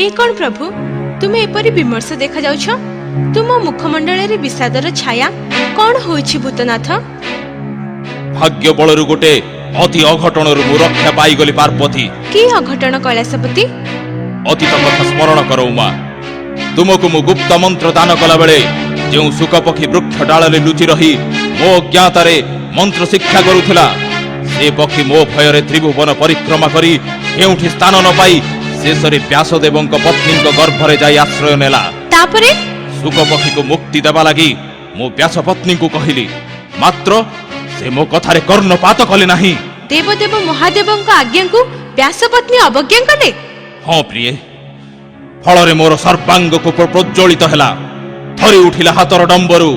ए कौन प्रभु तुमे एपरी विमर्श देखा जाउछ? तुम मुखमंडल रे विषादर छाया कौन होइछि भूतनाथ? भाग्य बलरु गोटे अति अघटणरु मु रक्षा पाइगली पार्वती। की अघटन कैलासपति? अतीत कथा स्मरण कर उमा। तुमको मु गुप्त मंत्र दान कला बेले जो सुखपक्षी वृक्ष डालरे लुचि रही मो ज्ञातारे मंत्र शिक्षा करुथिला से पक्षी मो भୟରେ त्रिभुवन परिक्रमा करी केउठी स्थान न पाई शेषरे व्यासदेवଙ୍କ पत्नीଙ୍କ गर्भरे जाई आश्रय नेला। तापरे सुखपक्षी को मुक्ति देवा लगी मो व्यास पत्नी को कहिली, मात्र से मो कथारे कर्णपात कले नाही। देवदेव महादेवଙ୍କ आज्ञा को व्यासपत्नी अवज्ञा कले? हाँ प्रिय, फल मोर सर्वांग को प्रज्वलित हैला। थरी उठिला हातर डंबरू,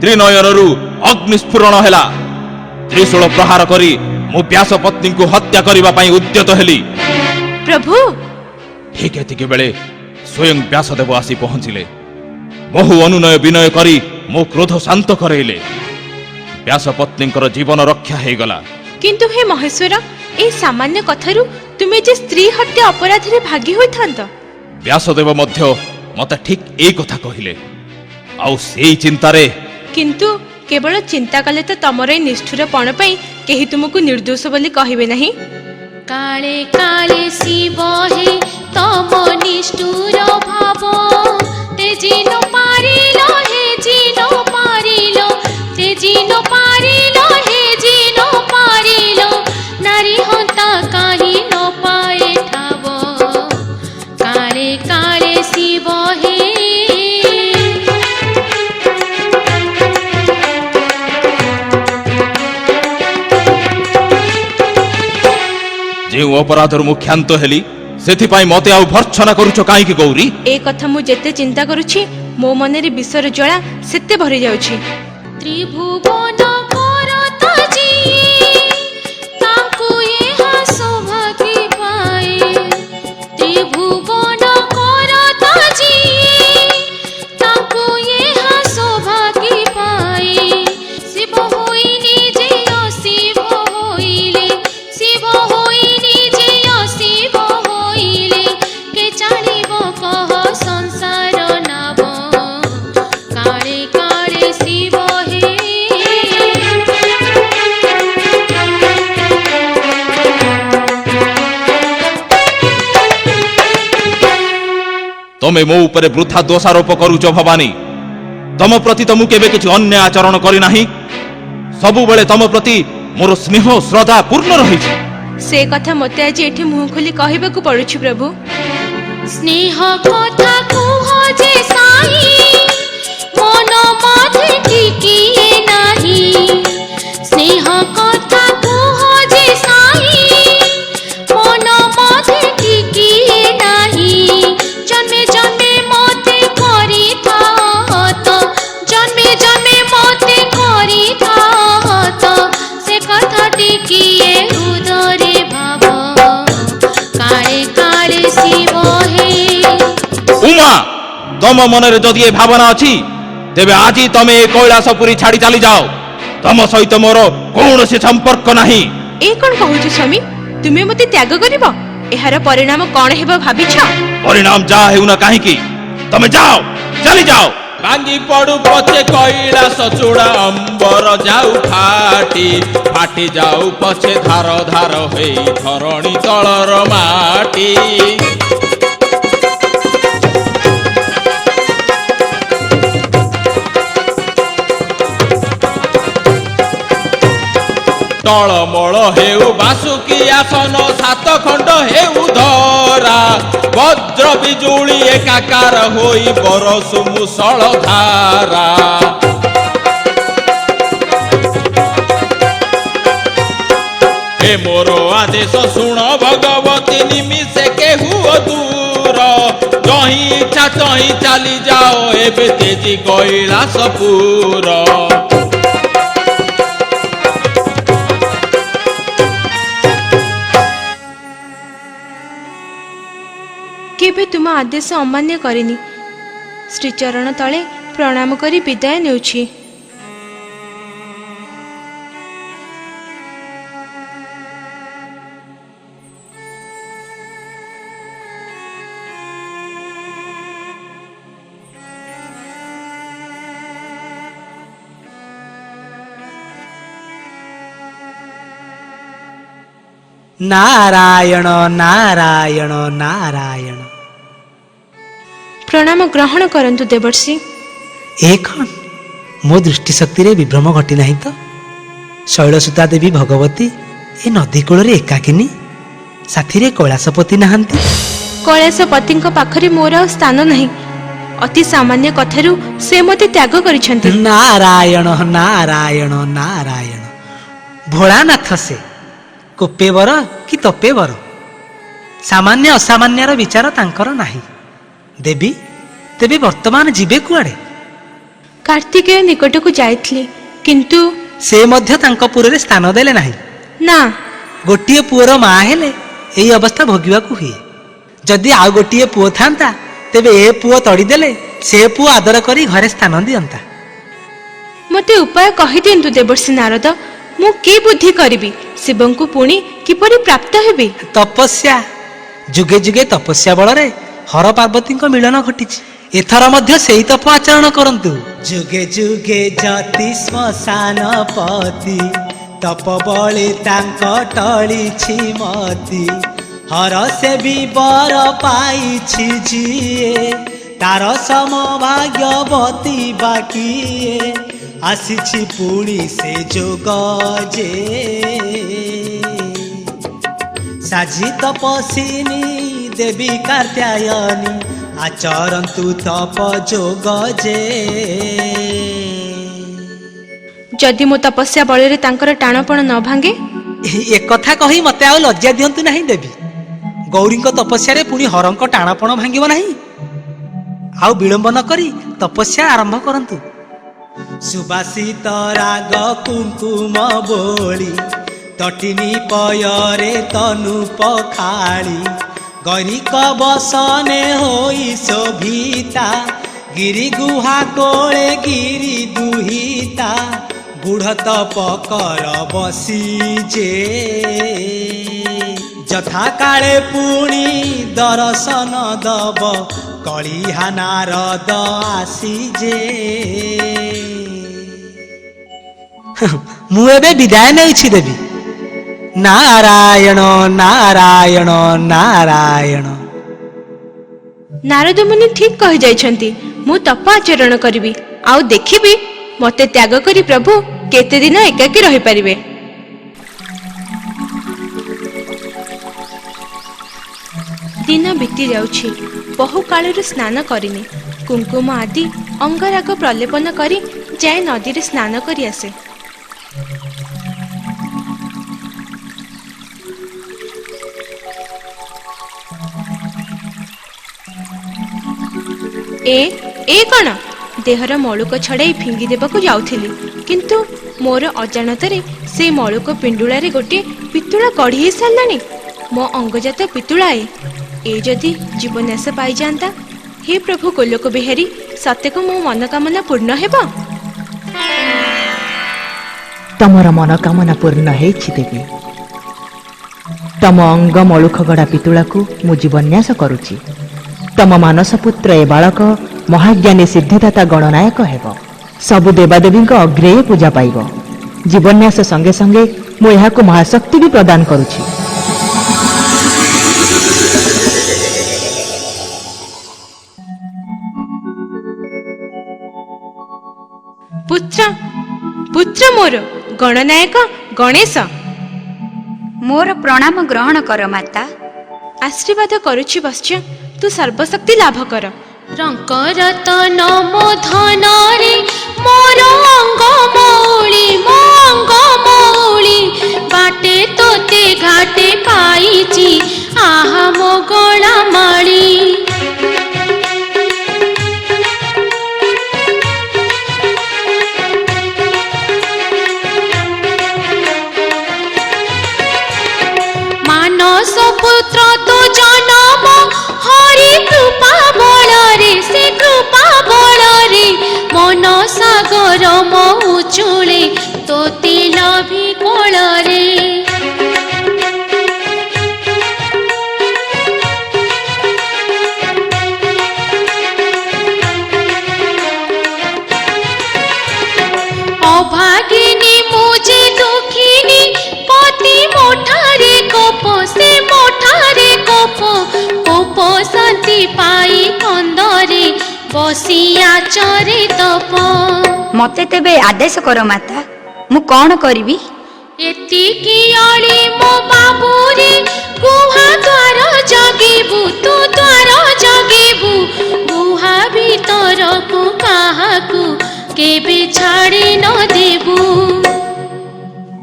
त्रिनयनरु अग्निस्फुरण हैला। त्रिशूल प्रहार करी मु व्यास पत्नी को हत्या करिबा पई उद्यत हेली। प्रभु ठीक एतिके बेले स्वयं व्यासदेव आसी पहुंचिले। बहु अनुनय विनय करी मो क्रोध शांत करैले। व्यास पत्नींकर जीवन रक्षा हे गला। किंतु हे महेश्वर ए सामान्य कथारु तुमे जे स्त्री हत्या अपराध रे भागी होइथांत। व्यासदेव मध्य मते ठीक ए कथा कहिले। आउ सेई चिंतारे किंतु केवल चिंता कले तो तमर ए निष्ठुरपण पई केही तुमको निर्दोष बोली कहिबे नहीं। काले काले शिव हे तम निष्ठुर भाव तेजिनो पारिलो हे जिनो पारिलो तेजिनो पारिलो हे जिनो पारिलो नारी हंता काहे न पाए ठाव काले काले शिव हे जे अपराधर मुख्यांत हेली सेथिपाई मते आउ भर्त्सना करूछ काहे कि गौरी? ए कथा मु जेते चिंता करूछि मो मन रे विश्वर ज्वाला सेते भरि जाउछि। त्रिभुवन करत जिए तांकु एहा सौभाग्य पाए त्रिभुवन करत जिए तांकु एहा सौभाग्य पाए शिव होई निजे शिव होइले शिव होई निजे शिव होइले के जानिबो कह संसार नाम काले काले शिव हे तमे मो उपरे वृथा दोषारोप करूच भवानी। तम प्रति तो मु केबे किछि अन्य आचरण करि नाही। सबु बेले तम प्रति मोर स्नेह श्रद्धा पूर्ण रहिछि। से कथा मते आज एठी मुंह खोली कहिबाकू पड़ुछि प्रभु। स्नेह कथा कुह जे साई मन माथे टिकिए नाही स्नेह कथा कुह जे साई मन माथे टिकिए नाही जन्मे जन्मे मते करी थात जन्मे जन्मे मते करी थात से कथा टिकिए उदरे भाव काले काले शिव हे उमा, तम मनरे जदि ए भावना अछि तेबे आजी तमे ए कैलासपुरी छाड़ी चली जाओ। तम सहित मोर कौनसी संपर्क नाही। ए कोन कहूछ स्वामी तुमे मते त्याग करिवो? एहार परिणाम कोन हेबो भाबिछ? परिणाम जा हेउ ना काहे कि तमे जाओ, चली जाओ। भांगी पड़ू पछे कैलास चूड़ा अंबर जाऊ फाटी फाटी जाऊ पछे धार धार होई धरणी तलर माटी टलमल हेउ बासुकी आसन सात खंड हेउ धरा वज्र बिजुली एकाकार होई बरसु मुसळ धारा हे मोरो आदेश शुण भगवती निमिषे केहू दूर जही इच्छा तही चली जाओ एबे तेजी कैलासपुर केबे तुम आदेश अमान्य करिनी। श्रीचरण तले प्रणाम करी विदाय नेउछि। नारायण नारायण नारायण। प्रणाम ग्रहण करंतु देवर्षि। ए कौन मो दृष्टिशक्ति रे विभ्रम घटी नहीं तो? शैलसुता देवी भगवती ए नदी कूल रे एकाकिनी, साथी रे कैलासपति नहांती। कैलासपति पाखरे मोर आ स्थान नहीं। अति सामान्य कथारू से मते त्याग करिसंती। नारायण नारायण नारायण। भोलानाथ से कोपे बर कि तपे बर, सामान्य असामान्यर विचार तांकर नाही। देवी तेबे वर्तमान जीवे कुआडे? कार्तिकेय निकट को जाइथली, किंतु से मध्य तांको पुरे स्थान देले नाही। ना, गोटिए पुअर माँ हेले एई अवस्था भोगिबा को हुए। जदि आ गोटिए पुओ थांता तेबे ए पुओ तड़ी देले से पुओ आदर करी घरे स्थान दियंता। मते उपाय कहि दियंतु देवर्षि नारद। मु की बुद्धि करिबी शिवं को पुणी किपरि प्राप्त हेबी? तपस्या, जुगे जुगे तपस्या बल रे हर पार्वती मिलन घटी। एथर मध्य सेही तप आचरण करंतु। जुगे जुगे जति श्मशान पति, तप बळे तांक टळी छिमती। हर से भी बर पाइछि जिए, तार सम भाग्यवती बाकिए। आसिछि पुणी से जोग जे, साझी तपस्विनी देवी कात्यायनी। आचरन्तु तप जोग जे। जदि मो तपस्या बଳରେ तांकर टाणपण न भांगे? ए कथा कही मते आ लज्जा दियंतु नहीं देवी। गौरीଙ୍କ तपस्या रे पुणी हरଙ୍କ टाणपण भांगिब नहीं। आउ विलंब न करी तपस्या आरंभ करंतु। सुबासित राग कुंकुम बोली, तटिनी पयरे तनु पखाली। गैरिक बसने होई शोभिता, गिरी गुहा कोळे गिरी दुहिता। बुढ़ तपकर बसी जे, यथा काले पुणी दर्शन दब। कलिहा नारद आसी जे। मु एबे विदाय नहीं देवी। नारायण नारायण नारायण। नारद मुनि ठीक कहि जाइछंती। मु तप आचरण करिबी, आउ देखिबी मते त्याग करी प्रभु केते दिन एकाकी रहि परिबे। दिन बीती जाउछि, बहु कालरु स्नान करिनी। कुंकुम आदि अंगराग प्रलेपन करी जाए नदी रे स्नान करी आसे। ए कण देहर मलुक छड़ाई फिंगी देबाकू जाउथिली, किंतु मोर अजाणतरे से मलुक पिंडुळारे गोटे पितुळा कढ़ी हे सारलानी। मो अंगजात पितुळाए ए जदि जीवनाश पाई जाता। हे प्रभु गोलोक बिहारी, सत्यको मो मनोकामना पूर्ण हेब? तमर मनोकामना पूर्ण हेछि देवी। तम अंग मलुख गड़ा पितुला को मु जीवन्यास करुछि। तम मानस पुत्र ए बालक महाज्ञानी सिद्धिदाता गणनायक हेब। सबु देवादेवी अग्रेय पूजा पाइब। जीवन्यास संगे संगे मु एहाकु महाशक्ति भी प्रदान करुछि। पुत्र पुत्र मोर गणनायक गणेश, मोर प्रणाम ग्रहण कर माता। आशीर्वाद करुछि वत्स्य, तू सर्वशक्ति लाभ कर। रंकर नमो धनरे मोर अंग मौली, मो अंग मौली। बाटे तोते घाटे पाइछि, आहा मो गला माली। मानस पुत्र तो जन्म हरि कृपा बଳରେ, से कृपा बଳରେ। मन सागर महु चूळे तोते लभी कोଳରେ। अभागिनी मुझे दुखिनी, पति मोठारे कोप ପାଇ କନ୍ଦରେ ବସିଆ ଚରେ ତପ। ମତେ ତେବେ ଆଦେଶ କର ମାତା, ମୁଁ କଣ କରିବି? ଏତିକି ଅଳି ମୋ ବାବୁରେ ଗୁହା ଦ୍ୱାର ଜଗିବୁ, ତୁ ଦ୍ୱାର ଜଗିବୁ। ଗୁହା ଭିତରକୁ କାହାକୁ କେବେ ଛାଡ଼ି ନ ଦେବୁ।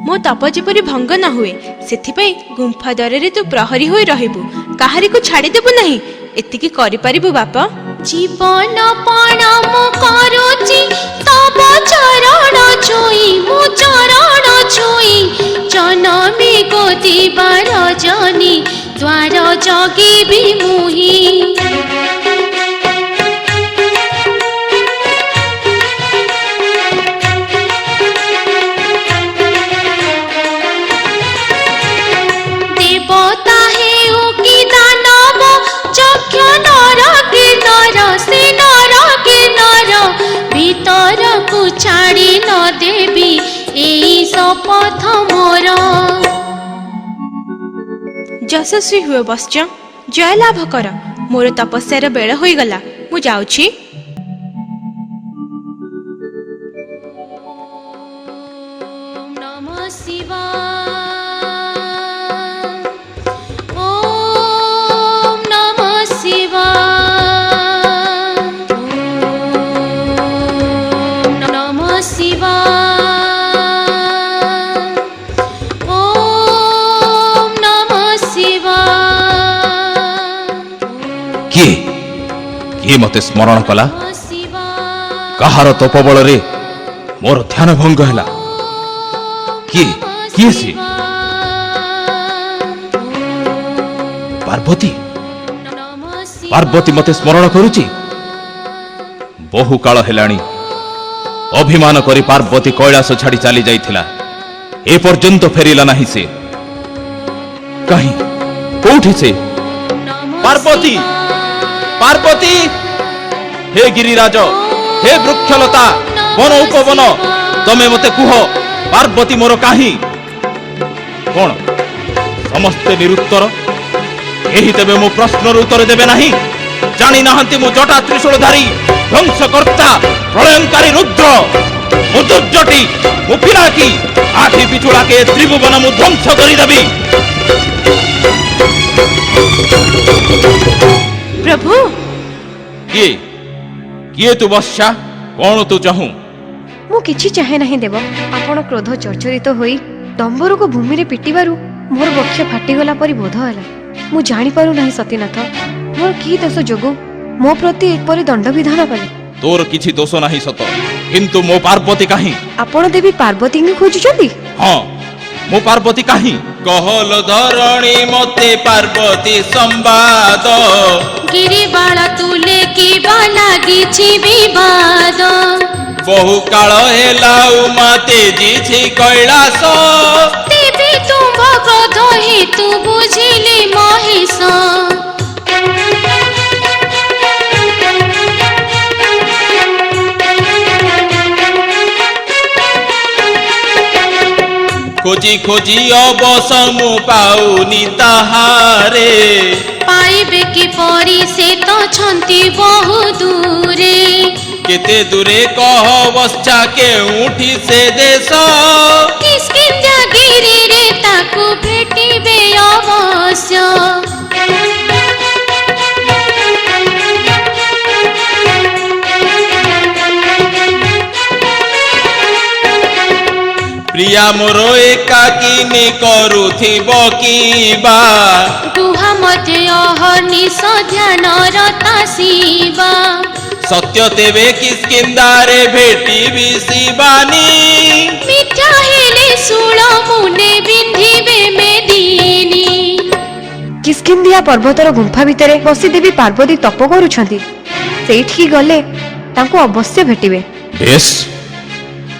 ମୋ ତପ ଯେପରି ଭଙ୍ଗ ନ ହୁଏ ସେଥିପାଇଁ ଗୁମ୍ଫା ଦ୍ୱାରରେ ତୁ ପ୍ରହରୀ ହୋଇ ରହିବୁ, କାହାରିକୁ ଛାଡ଼ିଦେବୁ ନାହିଁ। ଏତିକି କରିପାରିବୁ ବାପ? ଜୀବନ ପଣ ମୁଁ କରୁଛି ତବ ଚରଣ ଛୁଇଁ, ମୁଁ ଚରଣ ଛୁଇଁ। ଜନମି ଗୋଦିବାର ଜନି ଦ୍ୱାର ଜଗିବି ମୁହିଁ। ଦେବତା ହେଉ କି ଦାନବ, ଯକ୍ଷ ନର କିନ୍ନର, ସେ ନର କିନ୍ନର ଭିତରକୁ ଛାଡ଼ି ନ ଦେବି, ଏଇ ଶପଥ ମୋର। ଯଶସ୍ୱୀ ହୁଏ ବତ୍ସ, ଜୟ ଲାଭ କର। ମୋର ତପସ୍ୟାର ବେଳ ହୋଇଗଲା, ମୁଁ ଯାଉଛି। ନମଃ ଶିବାୟ, ଓମ୍ ନମଃ ଶିବାୟ, ଓମ୍ ନମଃ ଶିବାୟ, ଓମ୍ ନମଃ ଶିବାୟ। କିଏ କିଏ ମତେ ସ୍ମରଣ କଲା? ନମଃ ଶିବାୟ। କାହାର ତପ ବଳରେ ମୋର ଧ୍ୟାନ ଭଙ୍ଗ ହେଲା? କିଏ କିଏ ସେ? ପାର୍ବତୀ? ପାର୍ବତୀ ମତେ ସ୍ମରଣ କରୁଛି? ବହୁ କାଳ ହେଲାଣି ଅଭିମାନ କରି ପାର୍ବତୀ କୈଳାସ ଛାଡ଼ି ଚାଲି ଯାଇଥିଲା, ଏପର୍ଯ୍ୟନ୍ତ ଫେରିଲା ନାହିଁ ସେ। କାହିଁ, କୋଉଠି ସେ? ପାର୍ବତୀ, ପାର୍ବତୀ! ହେ ଗିରିରାଜ, ହେ ବୃକ୍ଷଲତା, ବନ ଉପବନ, ତମେ ମତେ କୁହ, ପାର୍ବତୀ ମୋର କାହିଁ? କଣ ସମସ୍ତେ ନିରୁତ୍ତର? ଏହି ତେବେ ମୋ ପ୍ରଶ୍ନର ଉତ୍ତର ଦେବେ ନାହିଁ? ଜାଣି ନାହାନ୍ତି ମୁଁ ଜଟା ତ୍ରିଶୂଳଧାରୀ ଧ୍ୱଂସକର୍ତ୍ତା ପ୍ରଳୟଙ୍କାରୀ ରୁଦ୍ର? ମୁଁ ଦୁର୍ଜଟି, ମୁଁ ପିନାକି, ଆଖି ପିଛୁଳାକେ ତ୍ରିଭୁବନ ମୁଁ ଧ୍ୱଂସ କରିଦେବି। ପ୍ରଭୁ! କିଏ କିଏ ତୁ ବତ୍ସା? କଣ ତୁ ଚାହୁଁ? ମୁଁ କିଛି ଚାହେଁ ନାହିଁ ଦେବ। ଆପଣ କ୍ରୋଧ ଚର୍ଚ୍ଚରିତ ହୋଇ ଡମ୍ବରକୁ ଭୂମିରେ ପିଟିବାରୁ ମୋର ବକ୍ଷ ଫାଟିଗଲା ପରି ବୋଧ ହେଲା। ମୁଁ ଜାଣିପାରୁ ନାହିଁ ସତୀନାଥ, ମୋର କି ଦୋଷ ଯୋଗୁଁ ମୋ ପ୍ରତି ଏପରି ଦଣ୍ଡବିଧାନ କଲେ। ତୋର କିଛି ଦୋଷ ନାହିଁ ସତ, କିନ୍ତୁ ମୋ ପାର୍ବତୀ କାହିଁ? ଆପଣ ଦେବୀ ପାର୍ବତୀଙ୍କୁ ଖୋଜୁଛନ୍ତି? ହଁ, ମୋ ପାର୍ବତୀ କାହିଁ? କହଲ ଧରଣୀ ମତେ ପାର୍ବତୀ ସମ୍ବାଦ, ଗିରିବାଳ ତୁଲେ କିବା ଲାଗିଛି ବିବାଦ। ବହୁ କାଳ ହେଲା ଉମା ତେଜିଛି କୈଳାସ, ତେବେ ତୁମ୍ଭ କ୍ରୋଧ ହେତୁ ବୁଝିଲି ମହେଶ। ଖୋଜି ଖୋଜି ଅବସ ମୁଁ ପାଉନି ତାହାରେ, ପାଇବେ କିପରି ସେ ତ ଅଛନ୍ତି ବହୁ ଦୂରେ। କେତେ ଦୂରେ କହ ବତ୍ସା କେଉଁଠି ସେ ଦେଶ, କିସ୍କିନ୍ଧ୍ୟା ଗିରିରେ ତାକୁ ଭେଟିବେ ଅବଶ୍ୟ। ପ୍ରିୟା ମୋର ଏକାକିନୀ କରୁଥିବ କିବା, ଗୁହା ମଧ୍ୟ ଅହର୍ନିଶ ଧ୍ୟାନ ରତା ଶିବା। ସତ୍ୟ ତେବେ କିସ୍କିନ୍ଧାରେ ଭେଟିବି ଶିବାନୀ, ମିଥ୍ୟା ହେଲେ ଶୂଳ ମୁନେ ବିନ୍ଧିବେ ମେଦିନୀ। କିସ୍କିନ୍ଧିଆ ପର୍ବତର ଗୁମ୍ଫା ଭିତରେ ବସି ଦେବୀ ପାର୍ବତୀ ତପ କରୁଛନ୍ତି। ସେଇଠିକି ଗଲେ ତାଙ୍କୁ ଅବଶ୍ୟ ଭେଟିବେ। ବେଶ୍,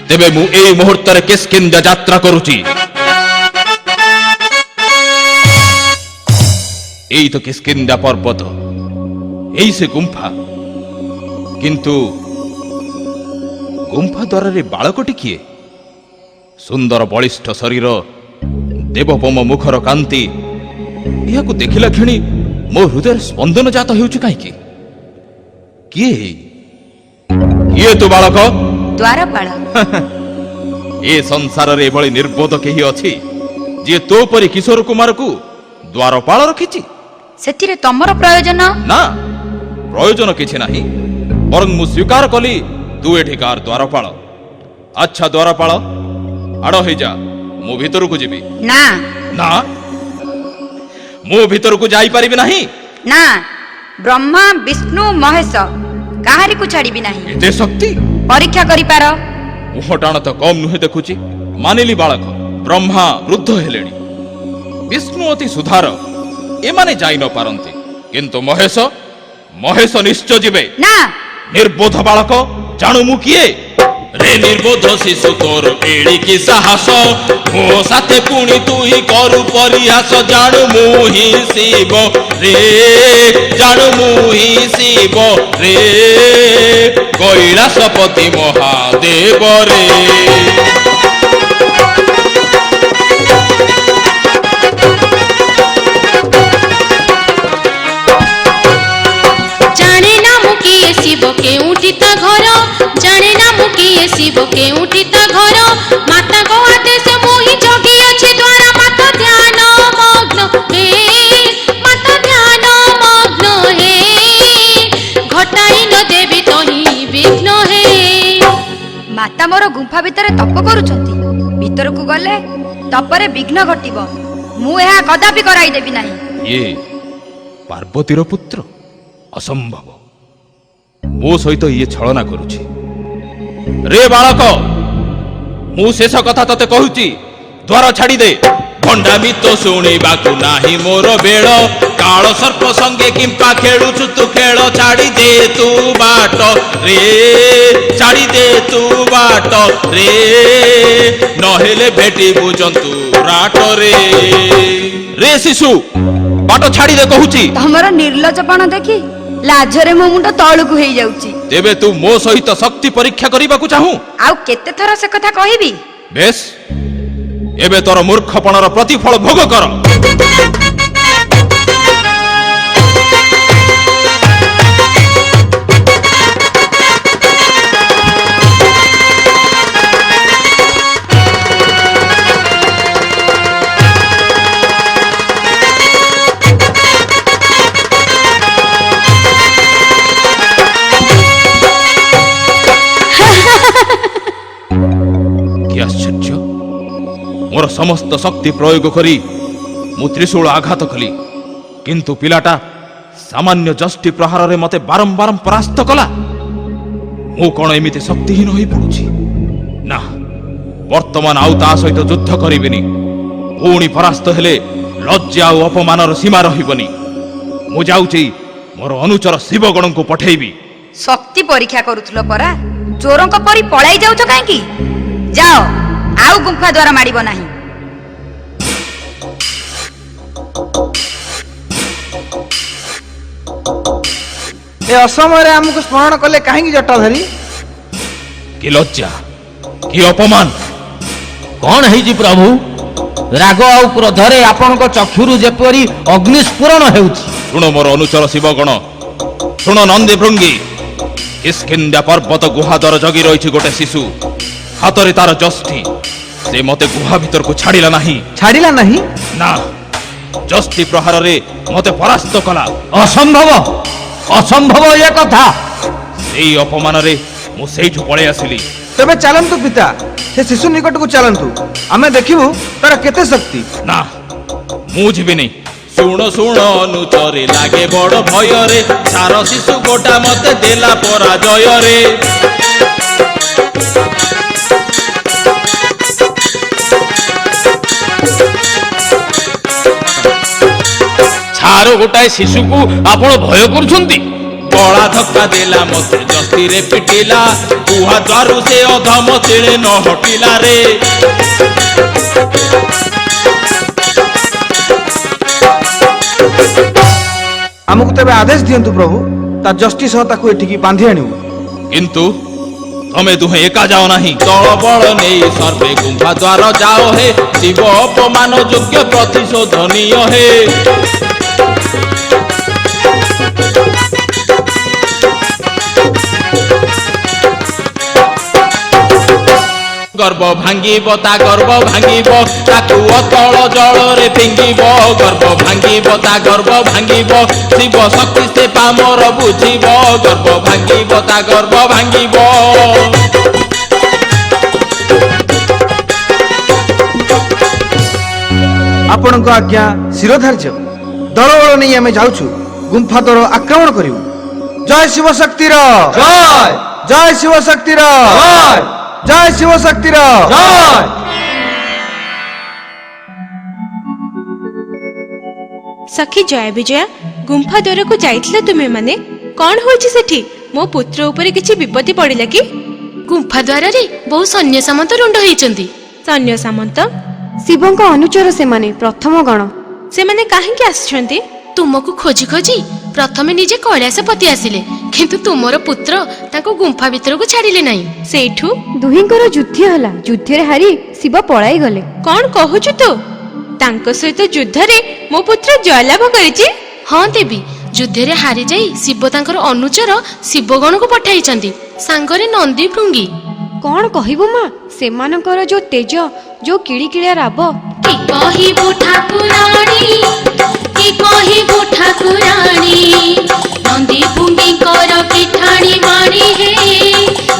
ତେବେ ମୁଁ ଏଇ ମୁହୂର୍ତ୍ତରେ କିସ୍କିନ୍ଧ୍ୟା ଯାତ୍ରା କରୁଛି। ଏଇ ତ କିସ୍କିନ୍ଧ୍ୟା ପର୍ବତ, ଏଇ ସେ ଗୁମ୍ଫା। କିନ୍ତୁ ଗୁମ୍ଫା ଦ୍ୱାରରେ ବାଳକଟି କିଏ? ସୁନ୍ଦର ବଳିଷ୍ଠ ଶରୀର, ଦେବପମ ମୁଖର କାନ୍ତି, ଏହାକୁ ଦେଖିଲା କ୍ଷଣି ମୋ ହୃଦୟରେ ସ୍ପନ୍ଦନ ଜାତ ହେଉଛି କାହିଁକି? କିଏ କିଏ ତୁ ବାଳକ? ଦ୍ୱାରପାଳ। ଏ ସଂସାରରେ ଏଭଳି ନିର୍ବୋଧ କେହି ଅଛି ଯିଏ ତୋ ପରି କିଶୋର କୁମାରକୁ ଦ୍ୱାରପାଳ ରଖିଛି? ସେଥିରେ ତମର ପ୍ରୟୋଜନ? ନା, ପ୍ରୟୋଜନ କିଛି ନାହିଁ, ବରଂ ମୁଁ ସ୍ୱୀକାର କଲି ତୁ ଏଠିକାର ଦ୍ୱାରପାଳ। ଆଚ୍ଛା ଦ୍ୱାରପାଳ, ଆଡ଼ ହେଇଯା, ମୁଁ ଭିତରକୁ ଯିବି। ନା ନା, ମୁଁ ଭିତରକୁ ଯାଇପାରିବି ନାହିଁ। ନା, ବ୍ରହ୍ମା ବିଷ୍ଣୁ ମହେଶ କାହାରିକୁ ଛାଡ଼ିବି ନାହିଁ। ଏତେ ଶକ୍ତି? ପରୀକ୍ଷା କରିପାର। ମୁହଁ ଟାଣ ତ କମ୍ ନୁହେଁ ଦେଖୁଛି। ମାନିଲି ବାଳକ, ବ୍ରହ୍ମା ବୃଦ୍ଧ ହେଲେଣି, ବିଷ୍ଣୁ ଅତି ସୁଧାର, ଏମାନେ ଯାଇ ନ ପାରନ୍ତି, କିନ୍ତୁ ମହେଶ ମହେଶ ନିଶ୍ଚୟ ଯିବେ। ନା, ନିର୍ବୋଧ ବାଳକ, ଜାଣୁ ମୁଁ କିଏ? ରେ ନିର୍ବୋଧ ଶିଶୁ ତୋର ଏଡ଼ିକି ସାହସ, ମୋ ସାଥେ ପୁଣି ତୁ ହିଁ କରୁ ପରିହାସ। ଜାଣୁ ମୁଁ ହିଁ ଶିବ ରେ, ଜାଣୁ ମୁଁ ହିଁ ଶିବ ରେ, କୈଳାସପତି ମହାଦେବ ରେ। ଜାଣେ ନା ମୁଁ କିଏ ଶିବ କେଉଁଠି ତା ଘର, ଜାଣେ ନା ମୁଁ କିଏ ଶିବ କେଉଁଠି ତା ଘର। ମାତାଙ୍କ ଆଦେଶ ମୁଁ ହିଁ ଜଗି ଅଛି ଦ୍ୱାର, ମାତା ଧ୍ୟାନ ମଗ୍ନ ହେ, ମାତା ଧ୍ୟାନ ମଗ୍ନ ହେ, ଘଟାଇ ନ ଦେବି ତହିଁ ବିଘ୍ନ ହେ। ମାତା ମୋର ଗୁମ୍ଫା ଭିତରେ ତପ କରୁଛନ୍ତି, ଭିତରକୁ ଗଲେ ତପରେ ବିଘ୍ନ ଘଟିବ। ମୁଁ ଏହା କଦାପି କରାଇଦେବି ନାହିଁ। ଇଏ ପାର୍ବତୀର ପୁତ୍ର? ଅସମ୍ଭବ, ମୋ ସହିତ ଇଏ ଛଳନା କରୁଛି। ରେ ବାଳକ, ମୁଁ ଶେଷ କଥା ତତେ କହୁଛି, ଦ୍ୱାର ଛାଡ଼ିଦେ। ଭଣ୍ଡାମି ତ ଶୁଣିବାକୁ ନାହିଁ ମୋର ବେଳ, କାଳ ସର୍ପ ସଙ୍ଗେ କିମ୍ପା ଖେଳୁଛୁ ତୁ ଖେଳ। ଛାଡ଼ି ଦେ ତୁ ବାଟ ରେ, ଛାଡ଼ି ଦେ ତୁ ବାଟ ରେ, ନହେଲେ ଭେଟିବୁ ଜନ୍ତୁ ରାଟରେ। ରେ ଶିଶୁ, ବାଟ ଛାଡ଼ିଦେ କହୁଛି। ତମର ନିର୍ଲଜପଣ ଦେଖି ଲାଜରେ ମୋ ମୁଣ୍ଡ ତଳକୁ ହେଇଯାଉଛି। ତେବେ ତୁ ମୋ ସହିତ ଶକ୍ତି ପରୀକ୍ଷା କରିବାକୁ ଚାହୁଁ? ଆଉ କେତେ ଥର ସେ କଥା କହିବି? ବେଶ, ଏବେ ତୋର ମୂର୍ଖପଣର ପ୍ରତିଫଳ ଭୋଗ କର। কি আশ্চর্য! ମୋର ସମସ୍ତ ଶକ୍ତି ପ୍ରୟୋଗ କରି ମୁଁ ତ୍ରିଶୂଳ ଆଘାତ କଲି, କିନ୍ତୁ ପିଲାଟା ସାମାନ୍ୟ ଯଷ୍ଟି ପ୍ରହାରରେ ମତେ ବାରମ୍ବାର ପରାସ୍ତ କଲା। ମୁଁ କଣ ଏମିତି ଶକ୍ତିହୀନ ହୋଇ ପଡୁଛି? ନା, ବର୍ତ୍ତମାନ ଆଉ ତା ସହିତ ଯୁଦ୍ଧ କରିବିନି। ପୁଣି ପରାସ୍ତ ହେଲେ ଲଜ୍ଜା ଆଉ ଅପମାନର ସୀମା ରହିବନି। ମୁଁ ଯାଉଛି, ମୋର ଅନୁଚର ଶିବଗଣଙ୍କୁ ପଠେଇବି। ଶକ୍ତି ପରୀକ୍ଷା କରୁଥିଲ ପରା, ଚୋରଙ୍କ ପରି ପଳାଇ ଯାଉଛ କାହିଁକି? ଯାଅ, ଆଉ ଗୁମ୍ଫା ଦ୍ୱାର ମାଡ଼ିବ ନାହିଁ। ଏ ଅସମୟରେ ଆମକୁ ସ୍ମରଣ କଲେ କାହିଁକି ଜଟାଧାରୀ? କି ଲଜ୍ଜା, କି ଅପମାନ! କଣ ହେଇଛି ପ୍ରଭୁ? ରାଗ ଆଉ କ୍ରୋଧରେ ଆପଣଙ୍କ ଚକ୍ଷୁରୁ ଯେପରି ଅଗ୍ନିସ୍ଫୁରଣ ହେଉଛି। ଶୁଣ ମୋର ଅନୁଚର ଶିବଗଣ, ଶୁଣ ନନ୍ଦୀ ଭୃଙ୍ଗୀ, କିଷ୍କିନ୍ଧ୍ୟା ପର୍ବତ ଗୁହା ଦ୍ୱାର ଜଗି ରହିଛି ଗୋଟେ ଶିଶୁ, ହାତରେ ତାର ଯଷ୍ଟି। ସେ ମତେ ଗୁହା ଭିତରକୁ ଛାଡ଼ିଲା ନାହିଁ। ଛାଡ଼ିଲା ନାହିଁ? ନା, ଯଷ୍ଟି ପ୍ରହାରରେ ମତେ ପରାସ୍ତ କଲା। ଅସମ୍ଭବ, ଅସମ୍ଭବ ଏ କଥା। ସେଇ ଅପମାନରେ ମୁଁ ସେଇଠୁ ପଳେଇ ଆସିଲି। ତେବେ ଚାଲନ୍ତୁ ପିତା, ସେ ଶିଶୁ ନିକଟକୁ ଚାଲନ୍ତୁ, ଆମେ ଦେଖିବୁ ତାର କେତେ ଶକ୍ତି। ନା, ମୁଁ ଯିବିନି। ଶୁଣ ଶୁଣ ଅନୁଚରେ ଲାଗେ ବଡ଼ ଭୟରେ, ସାର ଶିଶୁ ଗୋଟା ମତେ ଦେଲା ପରାଜୟରେ। ଛାର ଗୋଟାଏ ଶିଶୁକୁ ଆପଣ ଭୟ କରୁଛନ୍ତି? ଗଳା ଧକ୍କା ଦେଲା ମତେ ଜସ୍ତିରେ ପିଟିଲା, ଗୁହା ଦ୍ୱାରୁ ସେ ଅଧମ ତିଳେ ନ ହଟିଲା ରେ। ଆମକୁ ତେବେ ଆଦେଶ ଦିଅନ୍ତୁ ପ୍ରଭୁ, ତା ଯଷ୍ଟି ସହ ତାକୁ ଏଠିକି ବାନ୍ଧି ଆଣିବୁ। କିନ୍ତୁ ତମେ ଦୁହେଁ ଏକା ଯାଅ ନାହିଁ। ଦଳ ବଳ ନେଇ ସର୍ବେ ଗୁମ୍ଫା ଦ୍ୱାର ଯାଅ ହେ, ଶିବ ଅପମାନ ଯୋଗ୍ୟ ପ୍ରତିଶୋଧନୀୟ ହେ। গর্ব ভাঙ্গিব তা গর্ব ভাঙ্গিব তাকু অতল জଳରେ ফিঙ্গিব গর্ব ভাঙ্গিব তা গর্ব ভাঙ্গিব শিব শক্তি সে পামর বুঝিব গর্ব ভাঙ্গিব তা গর্ব ভাঙ্গিব ଆପଣଙ୍କ ଆଜ୍ଞା ଶିରୋଧାର୍ଯ୍ୟ ଦଳବଳ ନେଇ ଆମେ ଯାଉଛୁ ଗୁମ୍ଫା ଦ୍ୱାର ଆକ୍ରମଣ କରିବୁ। ଜୟ ଶିବ ଶକ୍ତିର ଜୟ, ଜୟ ଶିବ ଶକ୍ତିର ଜୟ, ଜୟ ଶିବ ଶକ୍ତିର ଜୟ। ସଖୀ ଜୟ ବିଜୟା, ଗୁମ୍ଫା ଦ୍ୱାରକୁ ଯାଇଥିଲ ତୁମେ ମାନେ? କଣ ହୋଇଛି ସେଠି? ମୋ ପୁତ୍ର ଉପରେ କିଛି ବିପତ୍ତି ପଡ଼ିଲା କି? ଗୁମ୍ଫା ଦ୍ୱାରରେ ବହୁ ସୈନ୍ୟ ସାମନ୍ତ ରୁଣ୍ଡ ହେଇଛନ୍ତି। ସୈନ୍ୟ ସାମନ୍ତ? ଶିବଙ୍କ ଅନୁଚର ସେମାନେ, ପ୍ରଥମ ଗଣ। ସେମାନେ କାହିଁକି ଆସିଛନ୍ତି? ତୁମକୁ ଖୋଜି ଖୋଜି ପ୍ରଥମେ ନିଜେ କୈଳାସପତି ଆସିଲେ, କିନ୍ତୁ ତୁମର ପୁତ୍ର ତାଙ୍କୁ ଗୁମ୍ଫା ଭିତରକୁ ଛାଡ଼ିଲେ ନାହିଁ। ସେଇଠୁ ଦୁହିଁଙ୍କର ଯୁଦ୍ଧ ହେଲା। ଯୁଦ୍ଧରେ ହାରି ଶିବ ପଳାଇ ଗଲେ। କଣ କହୁଛୁ ତୁ? ତାଙ୍କ ସହିତ ଯୁଦ୍ଧରେ ମୋ ପୁତ୍ର ଜୟଲାଭ କରିଛି? ହଁ ଦେବୀ, ଯୁଦ୍ଧରେ ହାରିଯାଇ ଶିବ ତାଙ୍କର ଅନୁଚର ଶିବଗଣକୁ ପଠାଇଛନ୍ତି, ସାଙ୍ଗରେ ନନ୍ଦୀ ଭୃଙ୍ଗୀ। କଣ କହିବୁ ମା, ସେମାନଙ୍କର ଯୋଉ ତେଜ, ଯୋଉ କିଳିକିଳିଆ ରାବ। କି କହିବୁ ଠାକୁରାଣୀ, କି କହିବୁ ଠାକୁରାଣୀ, ନନ୍ଦୀ ଭୃଙ୍ଗୀଙ୍କର ପିଠାଣି ବାଣୀ ହେ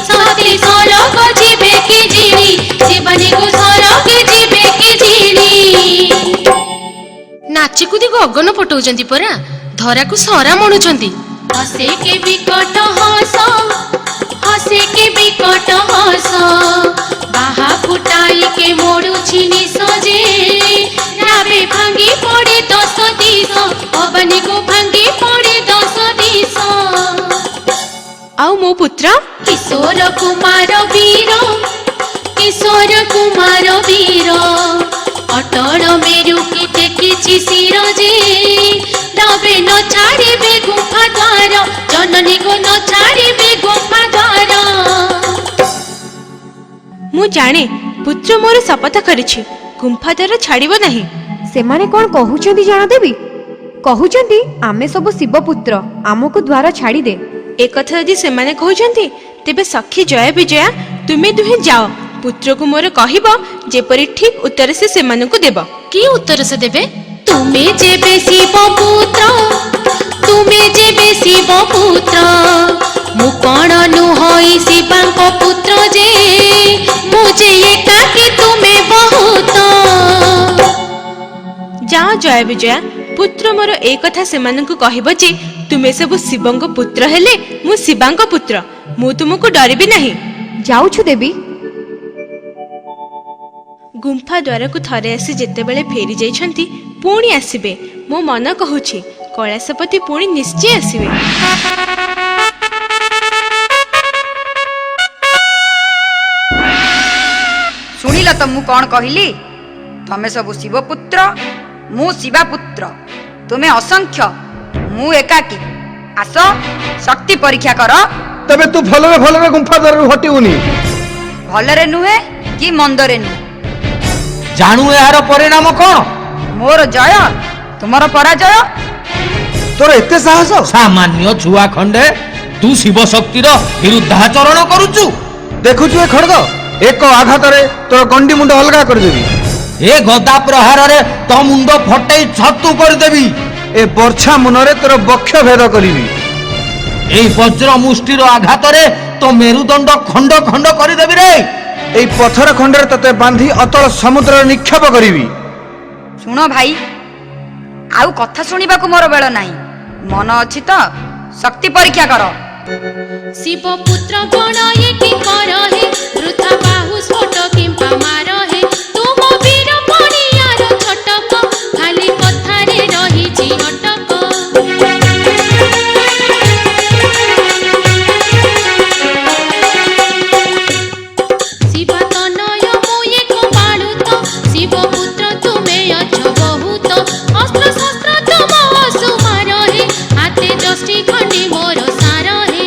ସତେ ସରଗ ଯିବେ କି ଜିଣି, ଶିବାନୀକୁ ସରଗ ଯିବେ କି ଜିଣି। ନାଚିକୁଦି ଗଗନ ପଟଉଛନ୍ତି ପରା, ଧରାକୁ ସରା ମଣୁଛନ୍ତି। ହସେ କେ ବିକଟ ହସ, ହସେ କେ ବିକଟ ହସ, ବାହା ଫୁଟାଇ କେ ମୋଡୁଛି ନିଶ ଯେ, ରାବେ ଭାଙ୍ଗି ପଡେ 10 ଦିଶ, ଅବନୀକୁ ଭାଙ୍ଗି ପଡେ 10 ଦିଶ। ଆଉ ମୋ ପୁତ୍ର? କିଶୋର କୁମାର ବୀର, କିଶୋର କୁମାର ବୀର, ଅଟଳ ମେରୁ କି ଟେକିଛି ଶିର ଯେ, ରାବେ ନ ଛାଡ଼ିବେ ଗୁମ୍ଫା ଦ୍ୱାର, ଜନନୀକୁ ନ ଛାଡ଼ିବେ ଗୁମ୍ଫା ଦ୍ୱାର। ମୁଁ ଜାଣେ ପୁତ୍ର ମୋର ଶପଥ କରିଛି, ଗୁମ୍ଫା ଦ୍ୱାର ଛାଡ଼ିବ ନାହିଁ। ସେମାନେ କଣ କହୁଛନ୍ତି ଜାଣ ଦେବୀ? କହୁଛନ୍ତି ଆମେ ସବୁ ଶିବ ପୁତ୍ର, ଆମକୁ ଦ୍ୱାର ଛାଡ଼ିଦେ। ଏକଥା ଯଦି ସେମାନେ କହୁଛନ୍ତି, ତେବେ ସଖୀ ଜୟ ବିଜୟା, ତୁମେ ଦୁହେଁ ଯାଅ, ପୁତ୍ରକୁ ମୋର କହିବ ଯେପରି ଠିକ ଉତ୍ତର ସେ ସେମାନଙ୍କୁ ଦେବ। କି ଉତ୍ତର ସେ ଦେବେ? ତୁମେ ଯେବେ ଶିବ ପୁତ୍ର, ତୁମେ ଯେବେ ଶିବ ପୁତ୍ର, ମୁଁ କଣ ନୁହଇ ଶିବାଙ୍କ ପୁତ୍ର ଯେ, ମୁଁ ଯେ ଏକାକୀ ତୁମେ ବହୁତ। ଯାଅ ଜୟ ବିଜୟା, ପୁତ୍ର ମୋର ଏ କଥା ସେମାନଙ୍କୁ କହିବ ଯେ ତୁମେ ସବୁ ଶିବଙ୍କ ପୁତ୍ର ହେଲେ ମୁଁ ଶିବାଙ୍କ ପୁତ୍ର, ମୁଁ ତୁମକୁ ଡରିବି ନାହିଁ। ଯାଉଛୁ ଦେବୀ। ଗୁମ୍ଫା ଦ୍ୱାରକୁ ଥରେ ଆସି ଯେତେବେଳେ ଫେରି ଯାଇଛନ୍ତି, ପୁଣି ଆସିବେ। ମୋ ମନ କହୁଛି କୈଳାସପତି ପୁଣି ନିଶ୍ଚୟ ଆସିବେ। ଶୁଣିଲ ତ ମୁଁ କଣ କହିଲି? ତମେ ସବୁ ଶିବ ପୁତ୍ର, ମୁଁ ଶିବା ପୁତ୍ର। ତୁମେ ଅସଂଖ୍ୟ, ମୁଁ ଏକାକୀ। ଆସ ଶକ୍ତି ପରୀକ୍ଷା କର। ତେବେ ତୁ ଭଲରେ ଭଲରେ ଗୁମ୍ଫା ଦ୍ୱାରରୁ ହଟିବୁନି। ଭଲରେ ନୁହେଁ କି ମନ୍ଦରେ ନୁହେଁ, ଜାଣୁ ଏହାର ପରିଣାମ କଣ? ମୋର ଜୟ, ତୁମର ପରାଜୟ। ତୋର ଏତେ ସାହସ? ସାମାନ୍ୟ ଛୁଆ ଖଣ୍ଡେ ତୁ ଶିବ ଶକ୍ତିର ବିରୁଦ୍ଧାଚରଣ କରୁଛୁ। ଦେଖୁଛୁ ଏ ଖଡଗ, ଏକ ଆଘାତରେ ତୋର ଗଣ୍ଡି ମୁଣ୍ଡ ଅଲଗା କରିଦେବି। ଏ ଗଦା ପ୍ରହାରରେ ତୋ ମୁଣ୍ଡ ଫଟେଇ ଛତୁ କରିଦେବି। ଏ ବର୍ଚ୍ଛା ମୁନରେ ତୋର ବକ୍ଷ ଭେଦ କରିବି। এই বজ্র মুষ্টির আঘাতরে তো মেরুদণ্ড খণ্ড খণ্ড করিদেবি রে। এই পথর খণ্ডরে তোতে বাঁধি অতল সমুদ্ରରେ নিক্ষেপ କରିବି। ଶୁଣ ଭାଇ, ଆଉ କଥା ଶୁଣିବାକୁ ମୋର ବେଳ ନାହିଁ। ମନ ଅଛି ତ? ଶକ୍ତି ପରୀକ୍ଷା କର। ଶିବ ପୁତ୍ର ଗଣ ଏକି କର ହେ, ବୃଥା ବାହୁ ସ୍ଫୋଟ କିମ୍ବା ମାର ହେ, ତୁମ ବୀର ପଣିଆର ଛଟକ, ଖାଲି କଥାରେ ରହିଛି ଅଟକ। ଶିବ ତନୟ ମୁଁ ଏକ ବାଳୁତ, ଶିବ ପୁତ୍ର ତୁମେ ଅଛ ବହୁତ, ଅସ୍ତ୍ର ଶସ୍ତ୍ର ତୁମ ଅସୁମାର ହେ, ହାତେ ଯଷ୍ଟି ଖଣ୍ଡି ମୋର ସାର ହେ।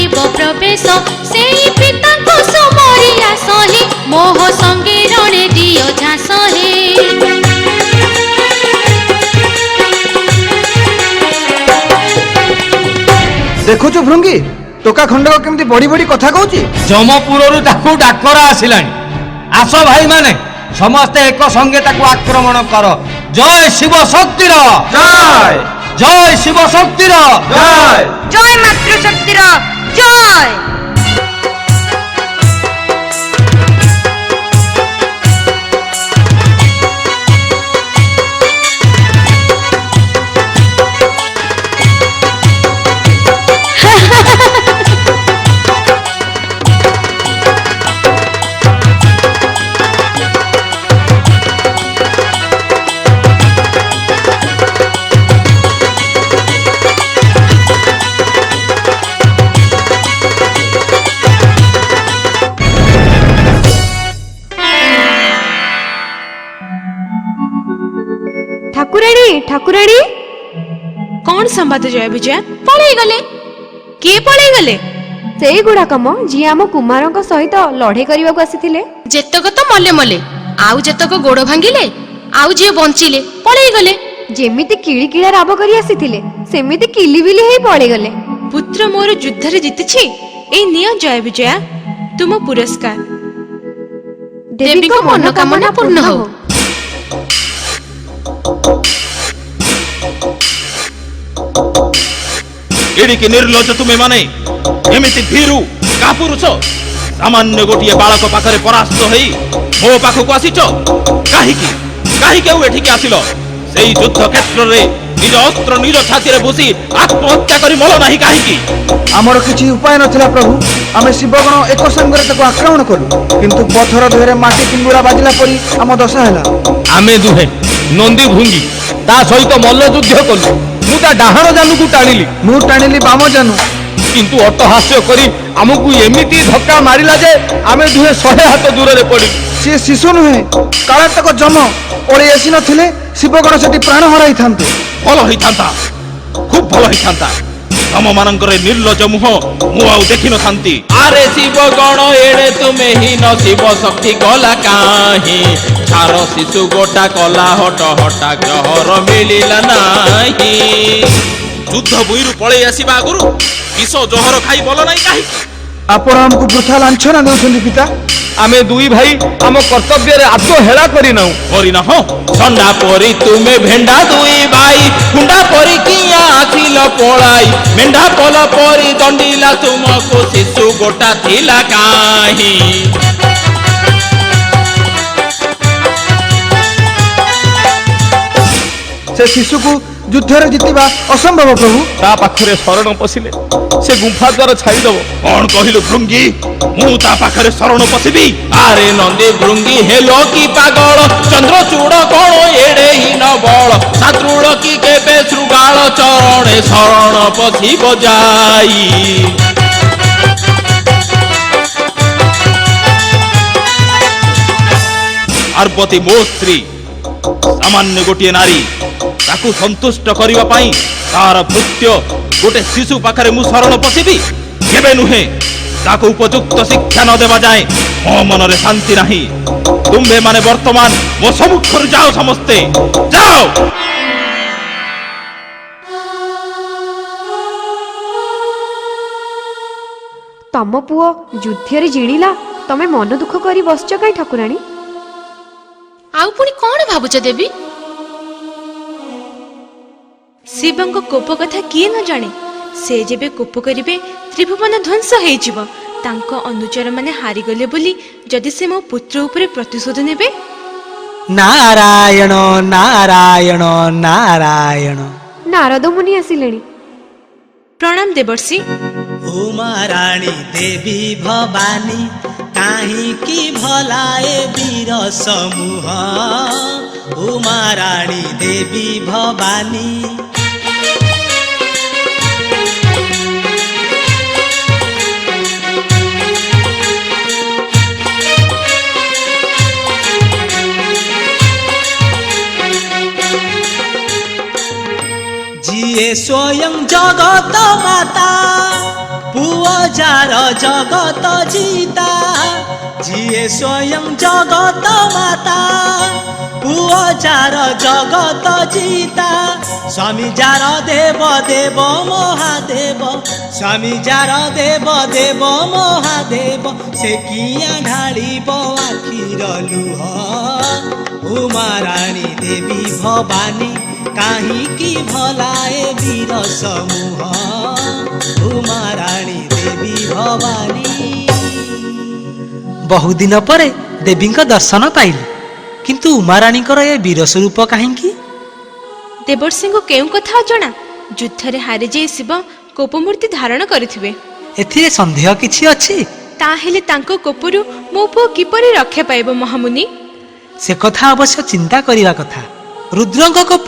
କରିବ ପ୍ରବେଶ ସେଇ ପିତାଙ୍କ ସୁମରିଆ ସହି ମୋହ ସଙ୍ଗେ ରଣେ ଦିଅ ଝାସ ହେ ଦେଖୁଛୁ ଭୃଙ୍ଗି ଟୋକା ଖଣ୍ଡକ କେମିତି ବଢି ବଢି କଥା କହୁଛି। ଯମପୁରରୁ ତାକୁ ଡାକରା ଆସିଲାଣି। ଆସ ଭାଇମାନେ ସମସ୍ତେ ଏକ ସଙ୍ଗେ ତାକୁ ଆକ୍ରମଣ କର। ଜୟ ଶିବ ଶକ୍ତିର ଜୟ ଜୟ ଶିବ ଶକ୍ତିର ଜୟ ଜୟ ମାତୃଶକ୍ତିର ଜୟ। ଠାକୁରାଣୀ ଠାକୁରାଣୀ କଣ ସମ୍ବାଦ ଜୟ ବିଜୟା? ପଳେଇ ଗଲେ? କିଏ ପଳେଇ ଗଲେ? ସେଇଗୁଡାକ ମ ଯିଏ ଆମ କୁମାରଙ୍କ ସହିତ ଲଢେଇ କରିବାକୁ ଆସିଥିଲେ। ଯେତକ ତ ମଲେ ମଲେ ଆଉ ଯେତକ ଗୋଡ଼ ଭାଙ୍ଗିଲେ ଆଉ ଯିଏ ବଞ୍ଚିଲେ ପଳେଇ ଗଲେ। ଯେମିତି କିଳିକିଳା ରାବ କରି ଆସିଥିଲେ ସେମିତି କିଲିବିଲି ହେଇ ପଳେଇଗଲେ। ପୁତ୍ର ମୋର ଯୁଦ୍ଧରେ ଜିତିଛି। ଏଇ ନିଅ ଜୟ ବିଜୟା ତୁମ ପୁରସ୍କାର। ଦେବୀଙ୍କ ମନୋକାମନା ପୂର୍ଣ୍ଣ ହଉ। ଏଡ଼ିକି ନିର୍ଲଜ ତୁମେ ମାନେ ଏମିତି ଭୀରୁ କାପୁରୁଷ ସାମାନ୍ୟ ଗୋଟିଏ ବାଳକ ପାଖରେ ପରାସ୍ତ ହେଇ ମୋ ପାଖକୁ ଆସିଛ। କାହିଁକି କାହିଁକି ଆଉ ଏଠିକି ଆସିଲ? ସେଇ ଯୁଦ୍ଧ କ୍ଷେତ୍ରରେ ନିଜ ଅସ୍ତ୍ର ନିଜ ଛାତିରେ ଭୂଷି ଆତ୍ମହତ୍ୟା କରି ମଲ ନାହିଁ କାହିଁକି? ଆମର କିଛି ଉପାୟ ନଥିଲା ପ୍ରଭୁ। ଆମେ ଶିବଗଣ ଏକ ସାଙ୍ଗରେ ତାକୁ ଆକ୍ରମଣ କଲୁ କିନ୍ତୁ ପଥର ଦେହରେ ମାଟି ପିଙ୍ଗୁଳା ବାଜିଲା ପରି ଆମ ଦଶା ହେଲା। ଆମେ ଦୁହେଁ ନନ୍ଦୀ ଭୃଙ୍ଗି ତା ସହିତ ମଲ୍ଲ ଯୁଦ୍ଧ କଲୁ। ମୁଁ ତା ଡାହାଣ ଜାନୁକୁ ଟାଣିଲି, ମୁଁ ଟାଣିଲି ବାମ ଜାନୁ। କିନ୍ତୁ ଅଟ୍ଟହାସ୍ୟ କରି ଆମକୁ ଏମିତି ଧକ୍କା ମାରିଲା ଯେ ଆମେ ଦୁହେଁ 100 ହାତ ଦୂରରେ ପଡ଼ିଲୁ। ସିଏ ଶିଶୁ ନୁହେଁ କାଳାନ୍ତକ ଯମ। ପଳେଇ ଆସି ନଥିଲେ ଶିବଗଣ ସେଠି ପ୍ରାଣ ହରାଇଥାନ୍ତେ। ଭଲ ହେଇଥାନ୍ତା, ଖୁବ ଭଲ ହେଇଥାନ୍ତା। ତମମାନଙ୍କର ନିର୍ଲଜ ମୁହଁ ମୁଁ ଆଉ ଦେଖିନଥାନ୍ତି। ଆରେ ଶିବ ଗଣ ଏଡ଼େ ତୁମେ ହୀନ ଶିବ ଶକ୍ତି ଗଲା କାହିଁ ଛାର ଶିଶୁ ଗୋଟା କଲା ହଟ ହଟା ଜହର ମିଳିଲା ନାହିଁ। ଯୁଦ୍ଧ ଭୂଇଁରୁ ପଳେଇ ଆସିବା ଆଗରୁ ବିଷ ଜହର ଖାଇ ଭଲ ନାହିଁ କାହିଁକି? ଆପଣ ଆମକୁ ବୃଥା ଲାଞ୍ଛନା ଦେଉଛନ୍ତି ପିତା। ଆମେ ଦୁଇ ଭାଇ ଆମ କର୍ତ୍ତବ୍ୟରେ ଆଦୌ ହେଳା କରିନାହୁଁ। କରିନାହ? ଷଣ୍ଢା ପରି ତୁମେ ଭେଣ୍ଡା ଦୁଇ ଭାଇ କୁଣ୍ଡା ପରି କିଆଁ ଆସିଲ ପଳାଇ ମେଣ୍ଢା ପଲ ପରି ଦଣ୍ଡିଲା ତୁମକୁ ଶିଶୁ ଗୋଟା ଥିଲା କାହିଁ। ସେ ଶିଶୁକୁ ଯୁଦ୍ଧରେ ଜିତିବା ଅସମ୍ଭବ ପ୍ରଭୁ। ତା ପାଖରେ ଶରଣ ପଶିଲେ ସେ ଗୁମ୍ଫା ଦ୍ୱାର ଛାଡ଼ିଦବ। କଣ କହିଲୁ ଭୃଙ୍ଗି? ମୁଁ ତା ପାଖରେ ଶରଣ ପଶିବି? ଆରେ ନନ୍ଦୀ ଭୃଙ୍ଗି ହେଲ କି ପାଗଳ ଚନ୍ଦ୍ରଚୂଡ଼ କଣ ଏଡ଼େ ହୀନ ବଳ ସାତୃଳ କି କେବେ ଶୃଗାଳ ଚରଣେ ଶରଣ ପଶିବ ଯାଇ। ପାର୍ବତୀ ମୋ ସ୍ତ୍ରୀ, ସାମାନ୍ୟ ଗୋଟିଏ ନାରୀ। ତାକୁ ସନ୍ତୁଷ୍ଟ କରିବା ପାଇଁ ତାର ଭୃତ୍ୟ ଗୋଟେ ଶିଶୁ ପାଖରେ ମୁଁ ଶରଣ ପଶିବି? କେବେ ନୁହେଁ। ତାକୁ ଉପଯୁକ୍ତ ଶିକ୍ଷା ନ ଦେବା ଯାଏ ମୋ ମନରେ ଶାନ୍ତି ନାହିଁ। ତୁମ୍ଭେ ମାନେ ବର୍ତ୍ତମାନ ମୋ ସମ୍ମୁଖରୁ ଯାଅ, ସମସ୍ତେ ଯାଅ। ତମ ପୁଅ ଯୁଦ୍ଧରେ ଜିଣିଲା ତମେ ମନ ଦୁଃଖ କରି ବସିଛ କାଇଁ ଠାକୁରାଣୀ? ଆଉ ପୁଣି କଣ ଭାବୁଛ ଦେବୀ? ଶିବଙ୍କ କୋପ କଥା କିଏ ନ ଜାଣେ। ସେ ଯେବେ କୋପ କରିବେ ତ୍ରିଭୁବନ ଧ୍ୱଂସ ହେଇଯିବ। ତାଙ୍କ ଅନୁଚର ମାନେ ହାରିଗଲେ ବୋଲି ଯଦି ସେ ମୋ ପୁତ୍ର ଉପରେ ପ୍ରତିଶୋଧ ନେବେ। ନାରାୟଣ ନାରାୟଣ ନାରାୟଣ। ନାରଦ ମୁନି ଆସିଲେଣି। ପ୍ରଣାମ ଦେବର୍ଷି। ଉମା ରାଣୀ ଦେବୀ ଭବାନୀ କାହିଁକି ଭଲାଏ ବୀର ସମୂହ। ଉମା ରାଣୀ ଦେବୀ ଭବାନୀ ଯିଏ ସ୍ୱୟଂ ଜଗତ ମାତା पुओ जार जगत जीता जिए स्वयं जगत माता पुओ जार जगत जीता स्वामी जार देव देव महादेव स्वामी जार देव देव महादेव से किया ढालिब आखिर लुह उमा रानी देवी भवानी काहींकि भलाए वीर समूह उमा रानी देवी भवानी। बहुदिन परे देवी दर्शन पाइली किंतु उमा राणीकर ए वीर स्वरूप काहींकि देवर्षि को केउ कथा जणा युद्धरे हारि जाई शिव कोपमूर्ति धारण करिथिबे एथिरे संदेह किछि अछि ताहेले तांको कोपरु मो पुओ किपरि रक्षा पाइबो महामुनि से कथा अवश्य चिंता करिवा कथा रुद्रंक कोप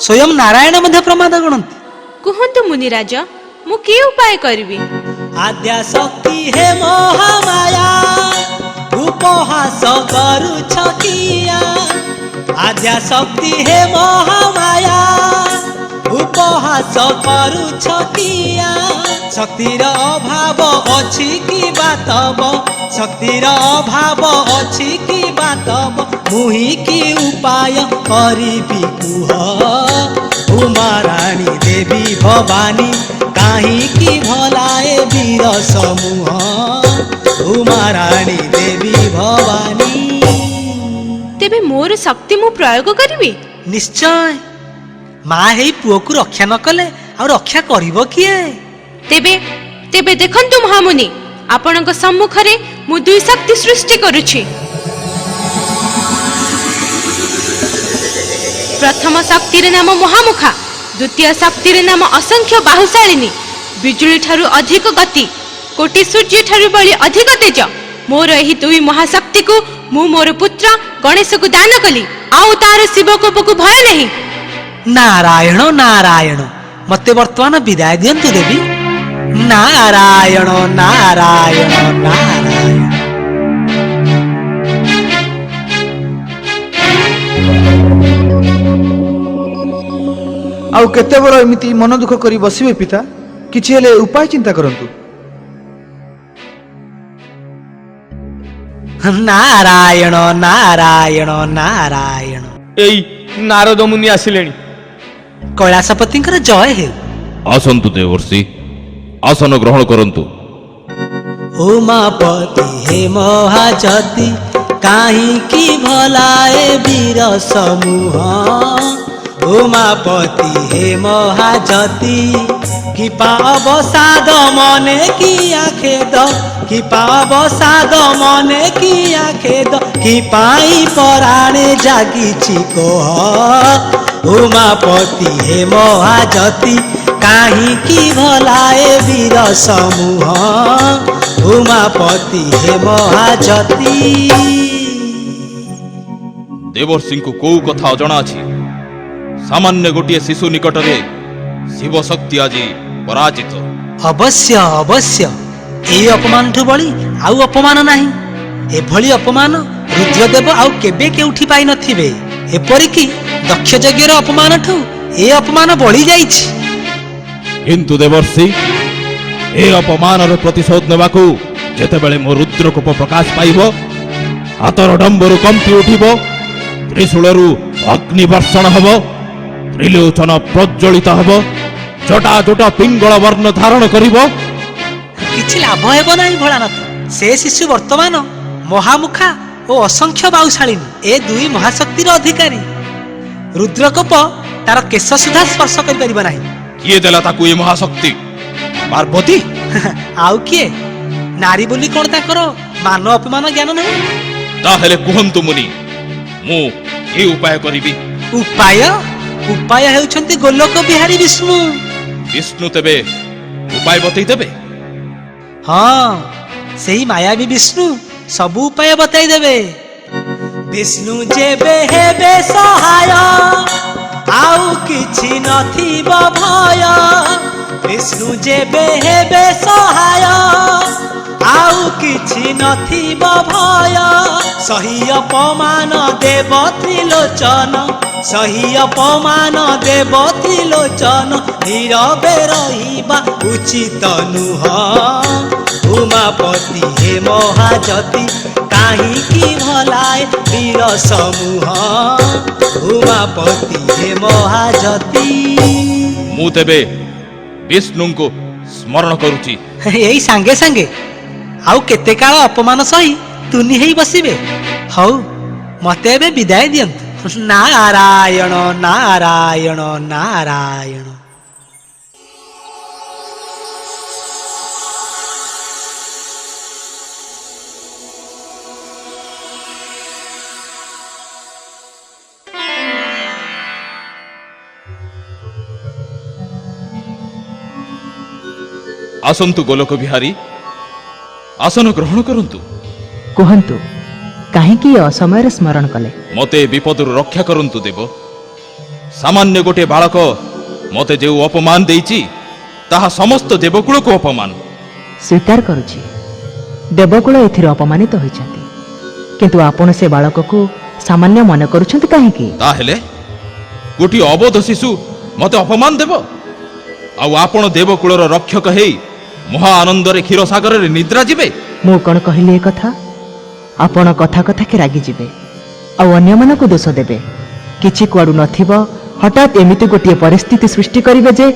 स्वयं नारायण मध्य प्रमाद गणंती कुहंतु मुनिराज मु के उपाय करबी आद्या शक्ति हे महामाया उपहास करू छकिया आद्या शक्ति हे महामाया उपहास करू छकिया शक्तिर अभाव अछि कि बातब शक्तिर अभाव अछि कि बातब मुहि कि उपाय करिबी कुह उमा रानी देवी भवानी काहींकि भलाए वीर समूह उमा रानी देवी भवानी। तेबे मोर शक्ति मु प्रयोग करिबी निश्चय माँ हे पुओ को रक्षा न कले आ रक्षा करिवो किए तेबे तेबे देखंतु महामुनि आपणक सम्मुखरे मु दुई शक्ति सृष्टि करूछि प्रथम शक्तिर नाम महामुखा द्वितीय शक्तिर नाम असंख्य बाहुशालिनी बिजुली ठारू अधिक गति कोटि सूर्य ठारू बळी अधिक तेज मोर एही दुई महाशक्ति को मु मोर पुत्र गणेश को दान कली आउ तार शिव कोप को भय नहीं। नारायण नारायण मते वर्तमान विदाय दियंतु देवी नारायण नारायण नारायण। आउ केते बड़ एमिति मन दुख करी बसिबे पिता किछि हेले उपाय चिंता करंतु। नारायण नारायण नारायण एई नारद मुनि आसिलेनी कैलासपतिंकर जय हे। आसन्तु देवर्षि आसन ग्रहण करन्तु। उमापति हे महाजति काहींकि भलाए वीर समूह उमापति हे महाजति कि पाव साद मने किया खेद कि पाव साद मने किया खेद कि पाई पराणे जागिछि कोह उमापति हे महाजति काहींकि भलाए वीर समूह उमापति हे महाजति। देवर्षि को कोउ कथा अजଣା अछि सामान्य गोटिए शिशु निकटरे शिव शक्ति आज पराजित। अवश्य अवश्य ए अपमान ठु बळी आउ अपमान नाही एभली अपमान रुद्रदेव आउ केबे केउठी पाई नथिबे एपरिकी दक्ष यज्ञर अपमान ठु ए अपमान बळी जाईछि। किंतु देवर्षि ए अपमानर प्रतिशोध नेबाकू जेतेबेले मो रुद्रकोप प्रकाश पाइब हातर डंबरु कंपी उठिब त्रिशूलरु अग्नि वर्षण हब त्रिलोचन प्रज्वलित हब जटा जटा पिंगल वर्ण धारण करिब किछि लाभ हेबो नाही भोलानाथ। से शिशु वर्तमान महामुखा ओ असंख्य बाहुशालिनी ए दुई महाशक्तिर अधिकारी रुद्रकोप तार केश सुधा स्पर्श करि परिबो नाही। किए देला ताकू ए महाशक्ति पार्वती आउ किए नारी बोली कोन ताकर मान अपमान ज्ञान नाही। ताहेले कुहंतु मुनि मु ए उपाय करिबी। उपाय उपाय हेउछंती गोलोक बिहारी विष्णु। विष्णु तेबे उपाय बतई देबे। हाँ सही मायावी विष्णु सब उपाय बताई देबे। विष्णु जेबे हेबे सहाय आउ किछि नथिब भय विष्णु जेबे हेबे सहाय आउ किछि नथिब भय सही अपमान देव त्रिलोचन सही अपमान देवती लोचन नीरवे रहिबा उचित नुह उमापति हे महाजति काहींकि भलाए वीर समूह उमापति हे महाजति ମୁଁ ତେବେ ବିଷ୍ଣୁଙ୍କୁ ସ୍ମରଣ କରୁଛି। ଏଇ ସାଙ୍ଗେ ସାଙ୍ଗେ ଆଉ କେତେ କାଳ ଅପମାନ ସହି ତୁନି ହେଇ ବସିବେ। ହଉ ମତେ ଏବେ ବିଦାୟ ଦିଅନ୍ତୁ। ନାରାୟଣ ନାରାୟଣ ନାରାୟଣ। ଆସନ୍ତୁ ଗୋଲକ ବିହାରୀ, ଆସନ ଗ୍ରହଣ କରନ୍ତୁ। କୁହନ୍ତୁ କାହିଁକି ଏ ଅସମୟରେ ସ୍ମରଣ କଲେ? ମତେ ବିପଦରୁ ରକ୍ଷା କରନ୍ତୁ ଦେବ। ସାମାନ୍ୟ ଗୋଟିଏ ବାଳକ ମତେ ଯେଉଁ ଅପମାନ ଦେଇଛି ତାହା ସମସ୍ତ ଦେବକୁଳକୁ ଅପମାନ। ସ୍ୱୀକାର କରୁଛି ଦେବକୁଳ ଏଥିରେ ଅପମାନିତ ହୋଇଛନ୍ତି, କିନ୍ତୁ ଆପଣ ସେ ବାଳକକୁ ସାମାନ୍ୟ ମନେ କରୁଛନ୍ତି କାହିଁକି? ତାହେଲେ ଗୋଟିଏ ଅବୋଧ ଶିଶୁ ମତେ ଅପମାନ ଦେବ? ଆଉ ଆପଣ ଦେବକୁଳର ରକ୍ଷକ ହେଇ ମହା ଆନନ୍ଦରେ କ୍ଷୀରସାଗରରେ ନିଦ୍ରା ଯିବେ? ମୁଁ କ'ଣ କହିଲି ଏ କଥା? ଆପଣ କଥା କଥାକେ ରାଗିଯିବେ ଆଉ ଅନ୍ୟମାନଙ୍କୁ ଦୋଷ ଦେବେ। କିଛି କୁଆଡ଼ୁ ନଥିବ ହଠାତ୍ ଏମିତି ଗୋଟିଏ ପରିସ୍ଥିତି ସୃଷ୍ଟି କରିବେ ଯେ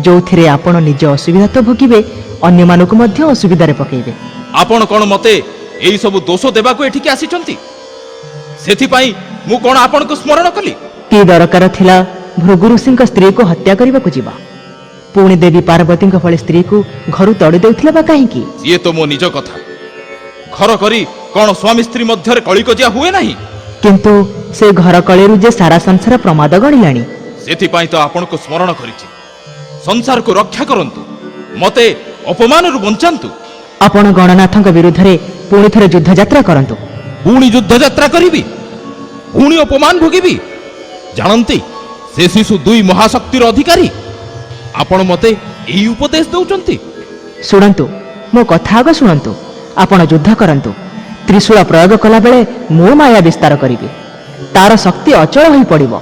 ଯେଉଁଥିରେ ଆପଣ ନିଜ ଅସୁବିଧା ତ ଭୋଗିବେ, ଅନ୍ୟମାନଙ୍କୁ ମଧ୍ୟ ଅସୁବିଧାରେ ପକାଇବେ। ଆପଣ କ'ଣ ମତେ ଏଇ ସବୁ ଦୋଷ ଦେବାକୁ ଏଠିକି ଆସିଛନ୍ତି? ସେଥିପାଇଁ ମୁଁ କ'ଣ ଆପଣଙ୍କୁ ସ୍ମରଣ କଲି? କି ଦରକାର ଥିଲା ଭୃଗୁ ଋଷିଙ୍କ ସ୍ତ୍ରୀକୁ ହତ୍ୟା କରିବାକୁ ଯିବା? ପୁଣି ଦେବୀ ପାର୍ବତୀଙ୍କ ଭଳି ସ୍ତ୍ରୀକୁ ଘରୁ ତଡ଼ି ଦେଉଥିଲେ ବା କାହିଁକି? ସିଏ ତ ମୋ ନିଜ କଥା। ଘର କରି କ'ଣ ସ୍ୱାମୀ ସ୍ତ୍ରୀ ମଧ୍ୟରେ କଳିକଜିଆ ହୁଏ ନାହିଁ? କିନ୍ତୁ ସେ ଘର କଳିରୁ ଯେ ସାରା ସଂସାର ପ୍ରମାଦ ଗଣିଲାଣି। ସେଥିପାଇଁ ତ ଆପଣଙ୍କୁ ସ୍ମରଣ କରିଛି। ସଂସାରକୁ ରକ୍ଷା କରନ୍ତୁ, ମତେ ଅପମାନରୁ ବଞ୍ଚାନ୍ତୁ। ଆପଣ ଗଣନାଥଙ୍କ ବିରୁଦ୍ଧରେ ପୁଣି ଥରେ ଯୁଦ୍ଧଯାତ୍ରା କରନ୍ତୁ। ପୁଣି ଯୁଦ୍ଧଯାତ୍ରା କରିବି? ପୁଣି ଅପମାନ ଭୋଗିବି? ଜାଣନ୍ତି ସେ ଶିଶୁ ଦୁଇ ମହାଶକ୍ତିର ଅଧିକାରୀ। ଆପଣ ମତେ ଏହି ଉପଦେଶ ଦେଉଛନ୍ତି? ଶୁଣନ୍ତୁ, ମୋ କଥା ଆଗ ଶୁଣନ୍ତୁ। ଆପଣ ଯୁଦ୍ଧ କରନ୍ତୁ, ତ୍ରିଶୂଳ ପ୍ରୟୋଗ କଲାବେଳେ ମୁଁ ମାୟା ବିସ୍ତାର କରିବି। ତାର ଶକ୍ତି ଅଚଳ ହୋଇପଡ଼ିବ,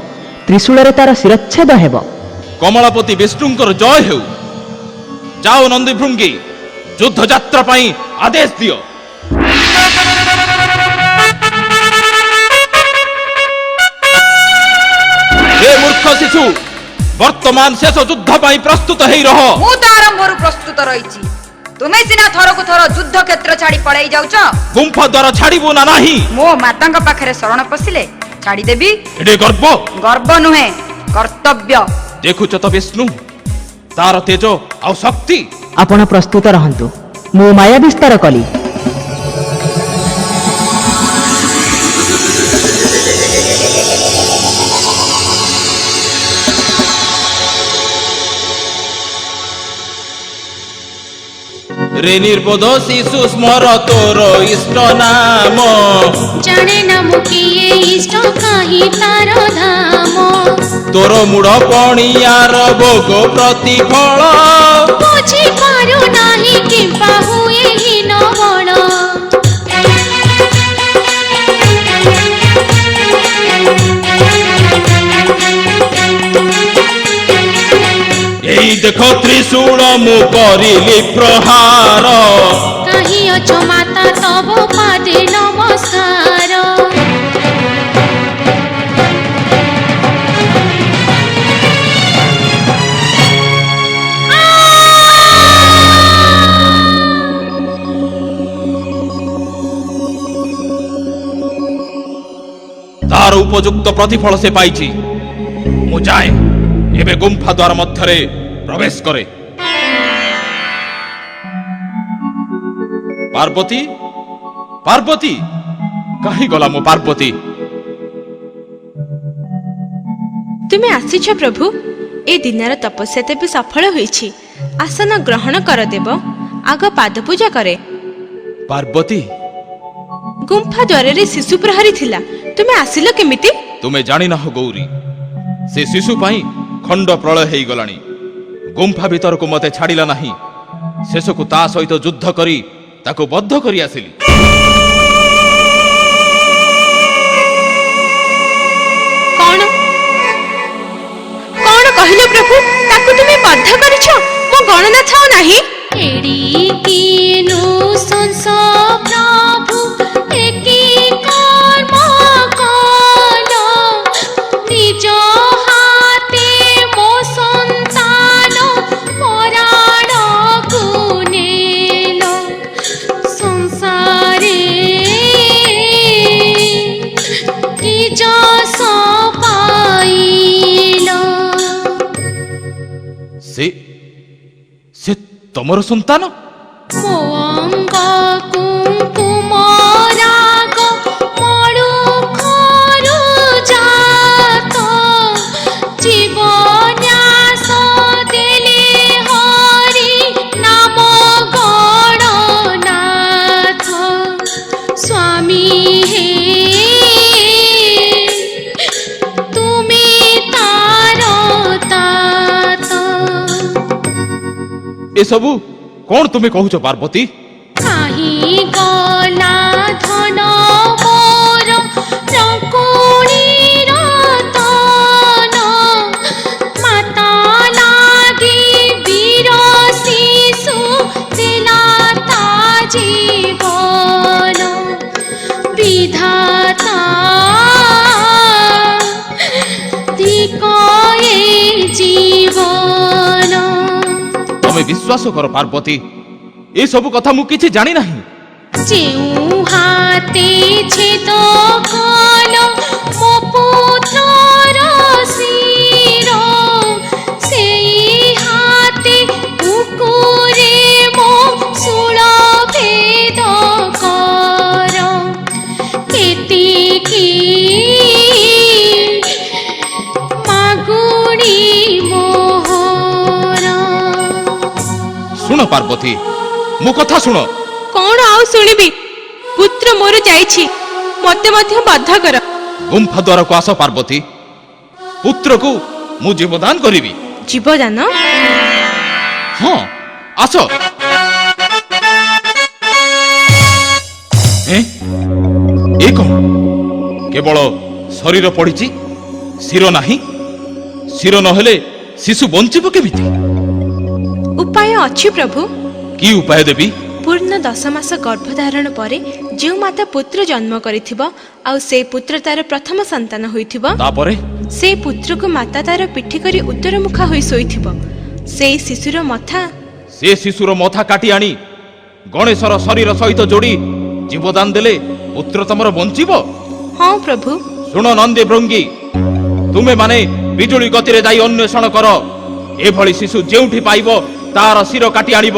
ତ୍ରିଶୂଳରେ ତାର ଶିରଚ୍ଛେଦ ହେବ। କମଳାପତି ବିଷ୍ଣୁଙ୍କର ଜୟ ହେଉ। ଯାଅ ନନ୍ଦୀଭୃଙ୍ଗୀ, ଯୁଦ୍ଧଯାତ୍ରା ପାଇଁ ଆଦେଶ ଦିଅ। ହେ ମୂର୍ଖ ଶିଶୁ, ବର୍ତ୍ତମାନ ଶେଷ ଯୁଦ୍ଧ ପାଇଁ ପ୍ରସ୍ତୁତ ହେଇ ରହ। ମୁଁ ତ ଆରମ୍ଭରୁ ପ୍ରସ୍ତୁତ ରହିଛି। ତୁମେ ସିନା ଥରକୁ ଥର ଯୁଦ୍ଧ କ୍ଷେତ୍ର ଛାଡ଼ି ପଳେଇ ଯାଉଛ। ଗୁମ୍ଫା ଦ୍ୱାର ଛାଡ଼ିବୁ ନା ନାହିଁ? ମୋ ମାତାଙ୍କ ପାଖରେ ଶରଣ ପଶିଲେ ଛାଡ଼ିଦେବି? ଏଟେ ଗର୍ବ? ଗର୍ବ ନୁହେଁ, କର୍ତ୍ତବ୍ୟ। ଦେଖୁଛ ତ ବିଷ୍ଣୁ, ତାର ତେଜ ଆଉ ଶକ୍ତି। ଆପଣ ପ୍ରସ୍ତୁତ ରହନ୍ତୁ, ମୁଁ ମାୟା ବିସ୍ତାର କଲି। রে নির্বোধ শিশু স্মর তোর ইষ্ট নাম। জানে না মু কিয়ে ইষ্ট কাহি তার ধাম। তোর মূঢ় পণিয়ার ভোগ প্রতিফল। বুঝি পারু নাহি কিম্পা হুয়ে হীন বণ। এই দেখো ত্রিশূল মু করিলি প্রহার। কাহি অছ মাতা তব পাদে নমস্কার। তার উপযুক্ত প্রতিফল সে পাইছি। মু যাଏ ଏବେ ଗୁମ୍ଫା ଦ୍ୱାର ମଧ୍ୟରେ ପ୍ରବେଶ କରେ। ପାର୍ବତୀ, ପାର୍ବତୀ, କାହିଁ ଗଲା ମୋ ପାର୍ବତୀ? ତୁମେ ଆସିଛ ପ୍ରଭୁ। ଏ ଦିନର ତପସ୍ୟା ତେବେ ସଫଳ ହୋଇଛି। ଆସନ ଗ୍ରହଣ କର ଦେବ। ଆଗ ପାଦ ପୂଜା କରେ। ପାର୍ବତୀ, ଗୁମ୍ଫା ଦ୍ୱାରରେ ଶିଶୁ ପ୍ରହରୀ ଥିଲା, ତୁମେ ଆସିଲ କେମିତି? ତୁମେ ଜାଣିନାହଁ ଗୌରୀ, ସେ ଶିଶୁ ପାଇଁ ଖଣ୍ଡ ପ୍ରଳୟ ହେଇଗଲାଣି। ଗୁମ୍ଫା ଭିତରକୁ ମତେ ଛାଡ଼ିଲା ନାହିଁ। ଶେଷକୁ ତା ସହିତ ଯୁଦ୍ଧ କରି ତାକୁ ବଦ୍ଧ କରି ଆସିଲି। କଣ ଥାଉ ନାହିଁ। ଏଡ଼ିକିନୁ ସଂସ ପ୍ରଭୁ ଏକି କର୍ମ କଲ, ନିଜ ହାତେ ମୋ ସନ୍ତାନ ପରାଣକୁ ନେଲ, ସଂସାରେ କି ଯଶ ପାଇଲ। ସେ ତମର ସନ୍ତାନ? ମୋ ଅଙ୍ଗ କୁଙ୍କୁମ ରାଗ ମଳୁଖରୁ ଜାତ, ଜୀବନ୍ୟାସ ଦେଲେ ହରି ନାମ ଗଣନାଥ। ସ୍ୱାମୀ ହେ ତୁମେ ତାର ତାତ। ଏସବୁ କଣ ତୁମେ କହୁଛ ପାର୍ବତୀ? କାହିଁ ଗଲା ଧନ ମୋର ରଙ୍କୁଣୀର ତନ, ମାତା ଲାଗି ବୀର ଶିଶୁ ଦେଲା ତା ଜୀବନ। ବିଧାତା ଧିକ ଏ ଜୀବନ। ତମେ ବିଶ୍ୱାସ କର ପାର୍ବତୀ, ଏସବୁ କଥା ମୁଁ କିଛି ଜାଣି ନାହିଁ। ଯେଉଁ ହାତେ ଛେଦ କଲ ମୋ ପୁତ୍ରର ଶିର, ସେଇ ହାତେ କୁକୁରେ ମୋ ଶୂଳ ଭେଦ କର। ଏତିକି ମାଗୁଣି ମୋହର। ଶୁଣ ପାର୍ବତୀ, ମୋ କଥା ଶୁଣ। କଣ ଆଉ ଶୁଣିବି? ପୁତ୍ର ମୋର ଯାଇଛି, ମତେ ମଧ୍ୟ ବଦ୍ଧ କର। ଗୁମ୍ଫା ଦ୍ୱାରକୁ ଆସ ପାର୍ବତୀ, ପୁତ୍ରକୁ ମୁଁ ଜୀବଦାନ କରିବି। ଜୀବଦାନ? ହଁ, ଆସ। ଏ କଣ? କେବଳ ଶରୀର ପଡ଼ିଛି, ଶିର ନାହିଁ। ଶିର ନହେଲେ ଶିଶୁ ବଞ୍ଚିବ କେମିତି? ଉପାୟ ଅଛି ପ୍ରଭୁ। କି ଉପାୟ ଦେବି? ପୂର୍ଣ୍ଣ 10 ମାସ ଗର୍ଭଧାରଣ ପରେ ଯେଉଁ ମାତା ପୁତ୍ର ଜନ୍ମ କରିଥିବ, ଆଉ ସେ ପୁତ୍ର ତାର ପ୍ରଥମ ସନ୍ତାନ ହୋଇଥିବ, ତାପରେ ସେ ପୁତ୍ରକୁ ମାତା ତାର ପିଠି କରି ଉତ୍ତରମୁଖା ହୋଇ ଶୋଇଥିବ। ସେଇ ଶିଶୁର ମଥା କାଟି ଆଣି ଗଣେଶର ଶରୀର ସହିତ ଯୋଡ଼ି ଜୀବଦାନ ଦେଲେ ପୁତ୍ର ତମର ବଞ୍ଚିବ। ହଁ ପ୍ରଭୁ। ଶୁଣ ନନ୍ଦୀ ଭୃଙ୍ଗୀ, ତୁମେ ମାନେ ବିଜୁଳି ଗତିରେ ଯାଇ ଅନ୍ୱେଷଣ କର। ଏଭଳି ଶିଶୁ ଯେଉଁଠି ପାଇବ ତାର ଶିର କାଟି ଆଣିବ।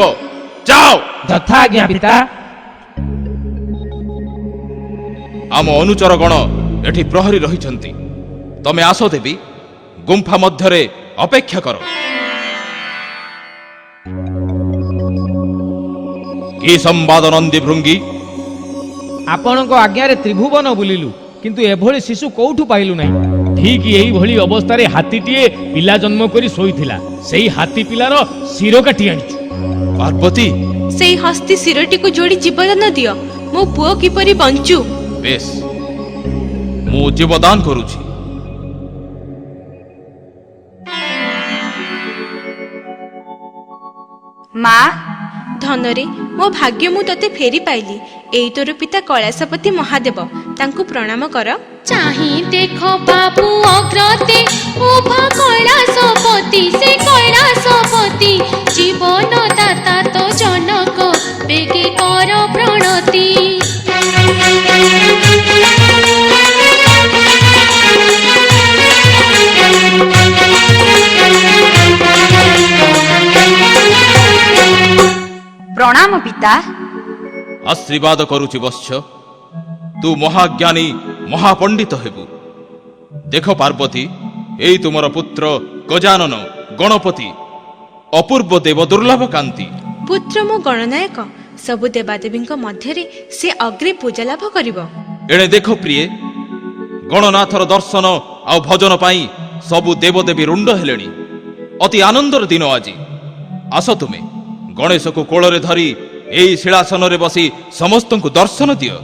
ଯାଅ। ଯଥାଜ୍ଞା ପିତା। ଆମ ଅନୁଚର ଗଣ ଏଠି ପ୍ରହରୀ ରହିଛନ୍ତି। ତମେ ଆସ ଦେବୀ, ଗୁମ୍ଫା ମଧ୍ୟରେ ଅପେକ୍ଷା କର। କି ସମ୍ବାଦ ନନ୍ଦୀ ଭୃଙ୍ଗୀ? ଆପଣଙ୍କ ଆଜ୍ଞାରେ ତ୍ରିଭୁବନ ବୁଲିଲୁ, କିନ୍ତୁ ଏଭଳି ଶିଶୁ କୋଉଠୁ ପାଇଲୁ ନାହିଁ। ଠିକ୍ ଏଇଭଳି ଅବସ୍ଥାରେ ହାତୀଟିଏ ପିଲା ଜନ୍ମ କରି ଶୋଇଥିଲା। ସେଇ ହାତୀ ପିଲାର ଶିର କାଟି ଆଣିଛୁ। ପାର୍ବତୀ, ସେଇ ହସ୍ତି ଶିରଟିକୁ ଯୋଡ଼ି ଜୀବଦାନ ଦିଅ, ମୋ ପୁଅ କିପରି ବଞ୍ଚୁ। ବେଶ, ମୁଁ ଜୀବଦାନ କରୁଛି। ମା, ଧନରେ ମୋ ଭାଗ୍ୟ ମୁଁ ତତେ ଫେରି ପାଇଲି। ଏଇ ତୋର ପିତା କୈଳାସପତି ମହାଦେବ, ତାଙ୍କୁ ପ୍ରଣାମ କର। ଚାହିଁ ଦେଖ ବାବୁ ଅଗ୍ରତେ ଉଭା କୈଳାସପତି, ସେ କୈଳାସପତି ଜୀବନ ଦାତା ତ ଜନକ, ବେଗେ କର ପ୍ରଣତି। ପ୍ରଣାମ ପିତା। ଆଶୀର୍ବାଦ କରୁଛି ବତ୍ସ, ତୁ ମହାଜ୍ଞାନୀ ମହାପଣ୍ଡିତ ହେବୁ। ଦେଖ ପାର୍ବତୀ, ଏଇ ତୁମର ପୁତ୍ର ଗଜାନନ ଗଣପତି, ଅପୂର୍ବ ଦେବ ଦୁର୍ଲଭ କାନ୍ତି। ପୁତ୍ର ମୋ ଗଣନାୟକ, ସବୁ ଦେବାଦେବୀଙ୍କ ମଧ୍ୟରେ ସେ ଅଗ୍ରେ ପୂଜା ଲାଭ କରିବ। ଏଣେ ଦେଖ ପ୍ରିୟେ, ଗଣନାଥର ଦର୍ଶନ ଆଉ ଭଜନ ପାଇଁ ସବୁ ଦେବଦେବୀ ରୁଣ୍ଡ ହେଲେଣି। ଅତି ଆନନ୍ଦର ଦିନ ଆଜି। ଆସ ତୁମେ, ଗଣେଶକୁ କୋଳରେ ଧରି ଏଇ ଶିଳାସନରେ ବସି ସମସ୍ତଙ୍କୁ ଦର୍ଶନ ଦିଅ।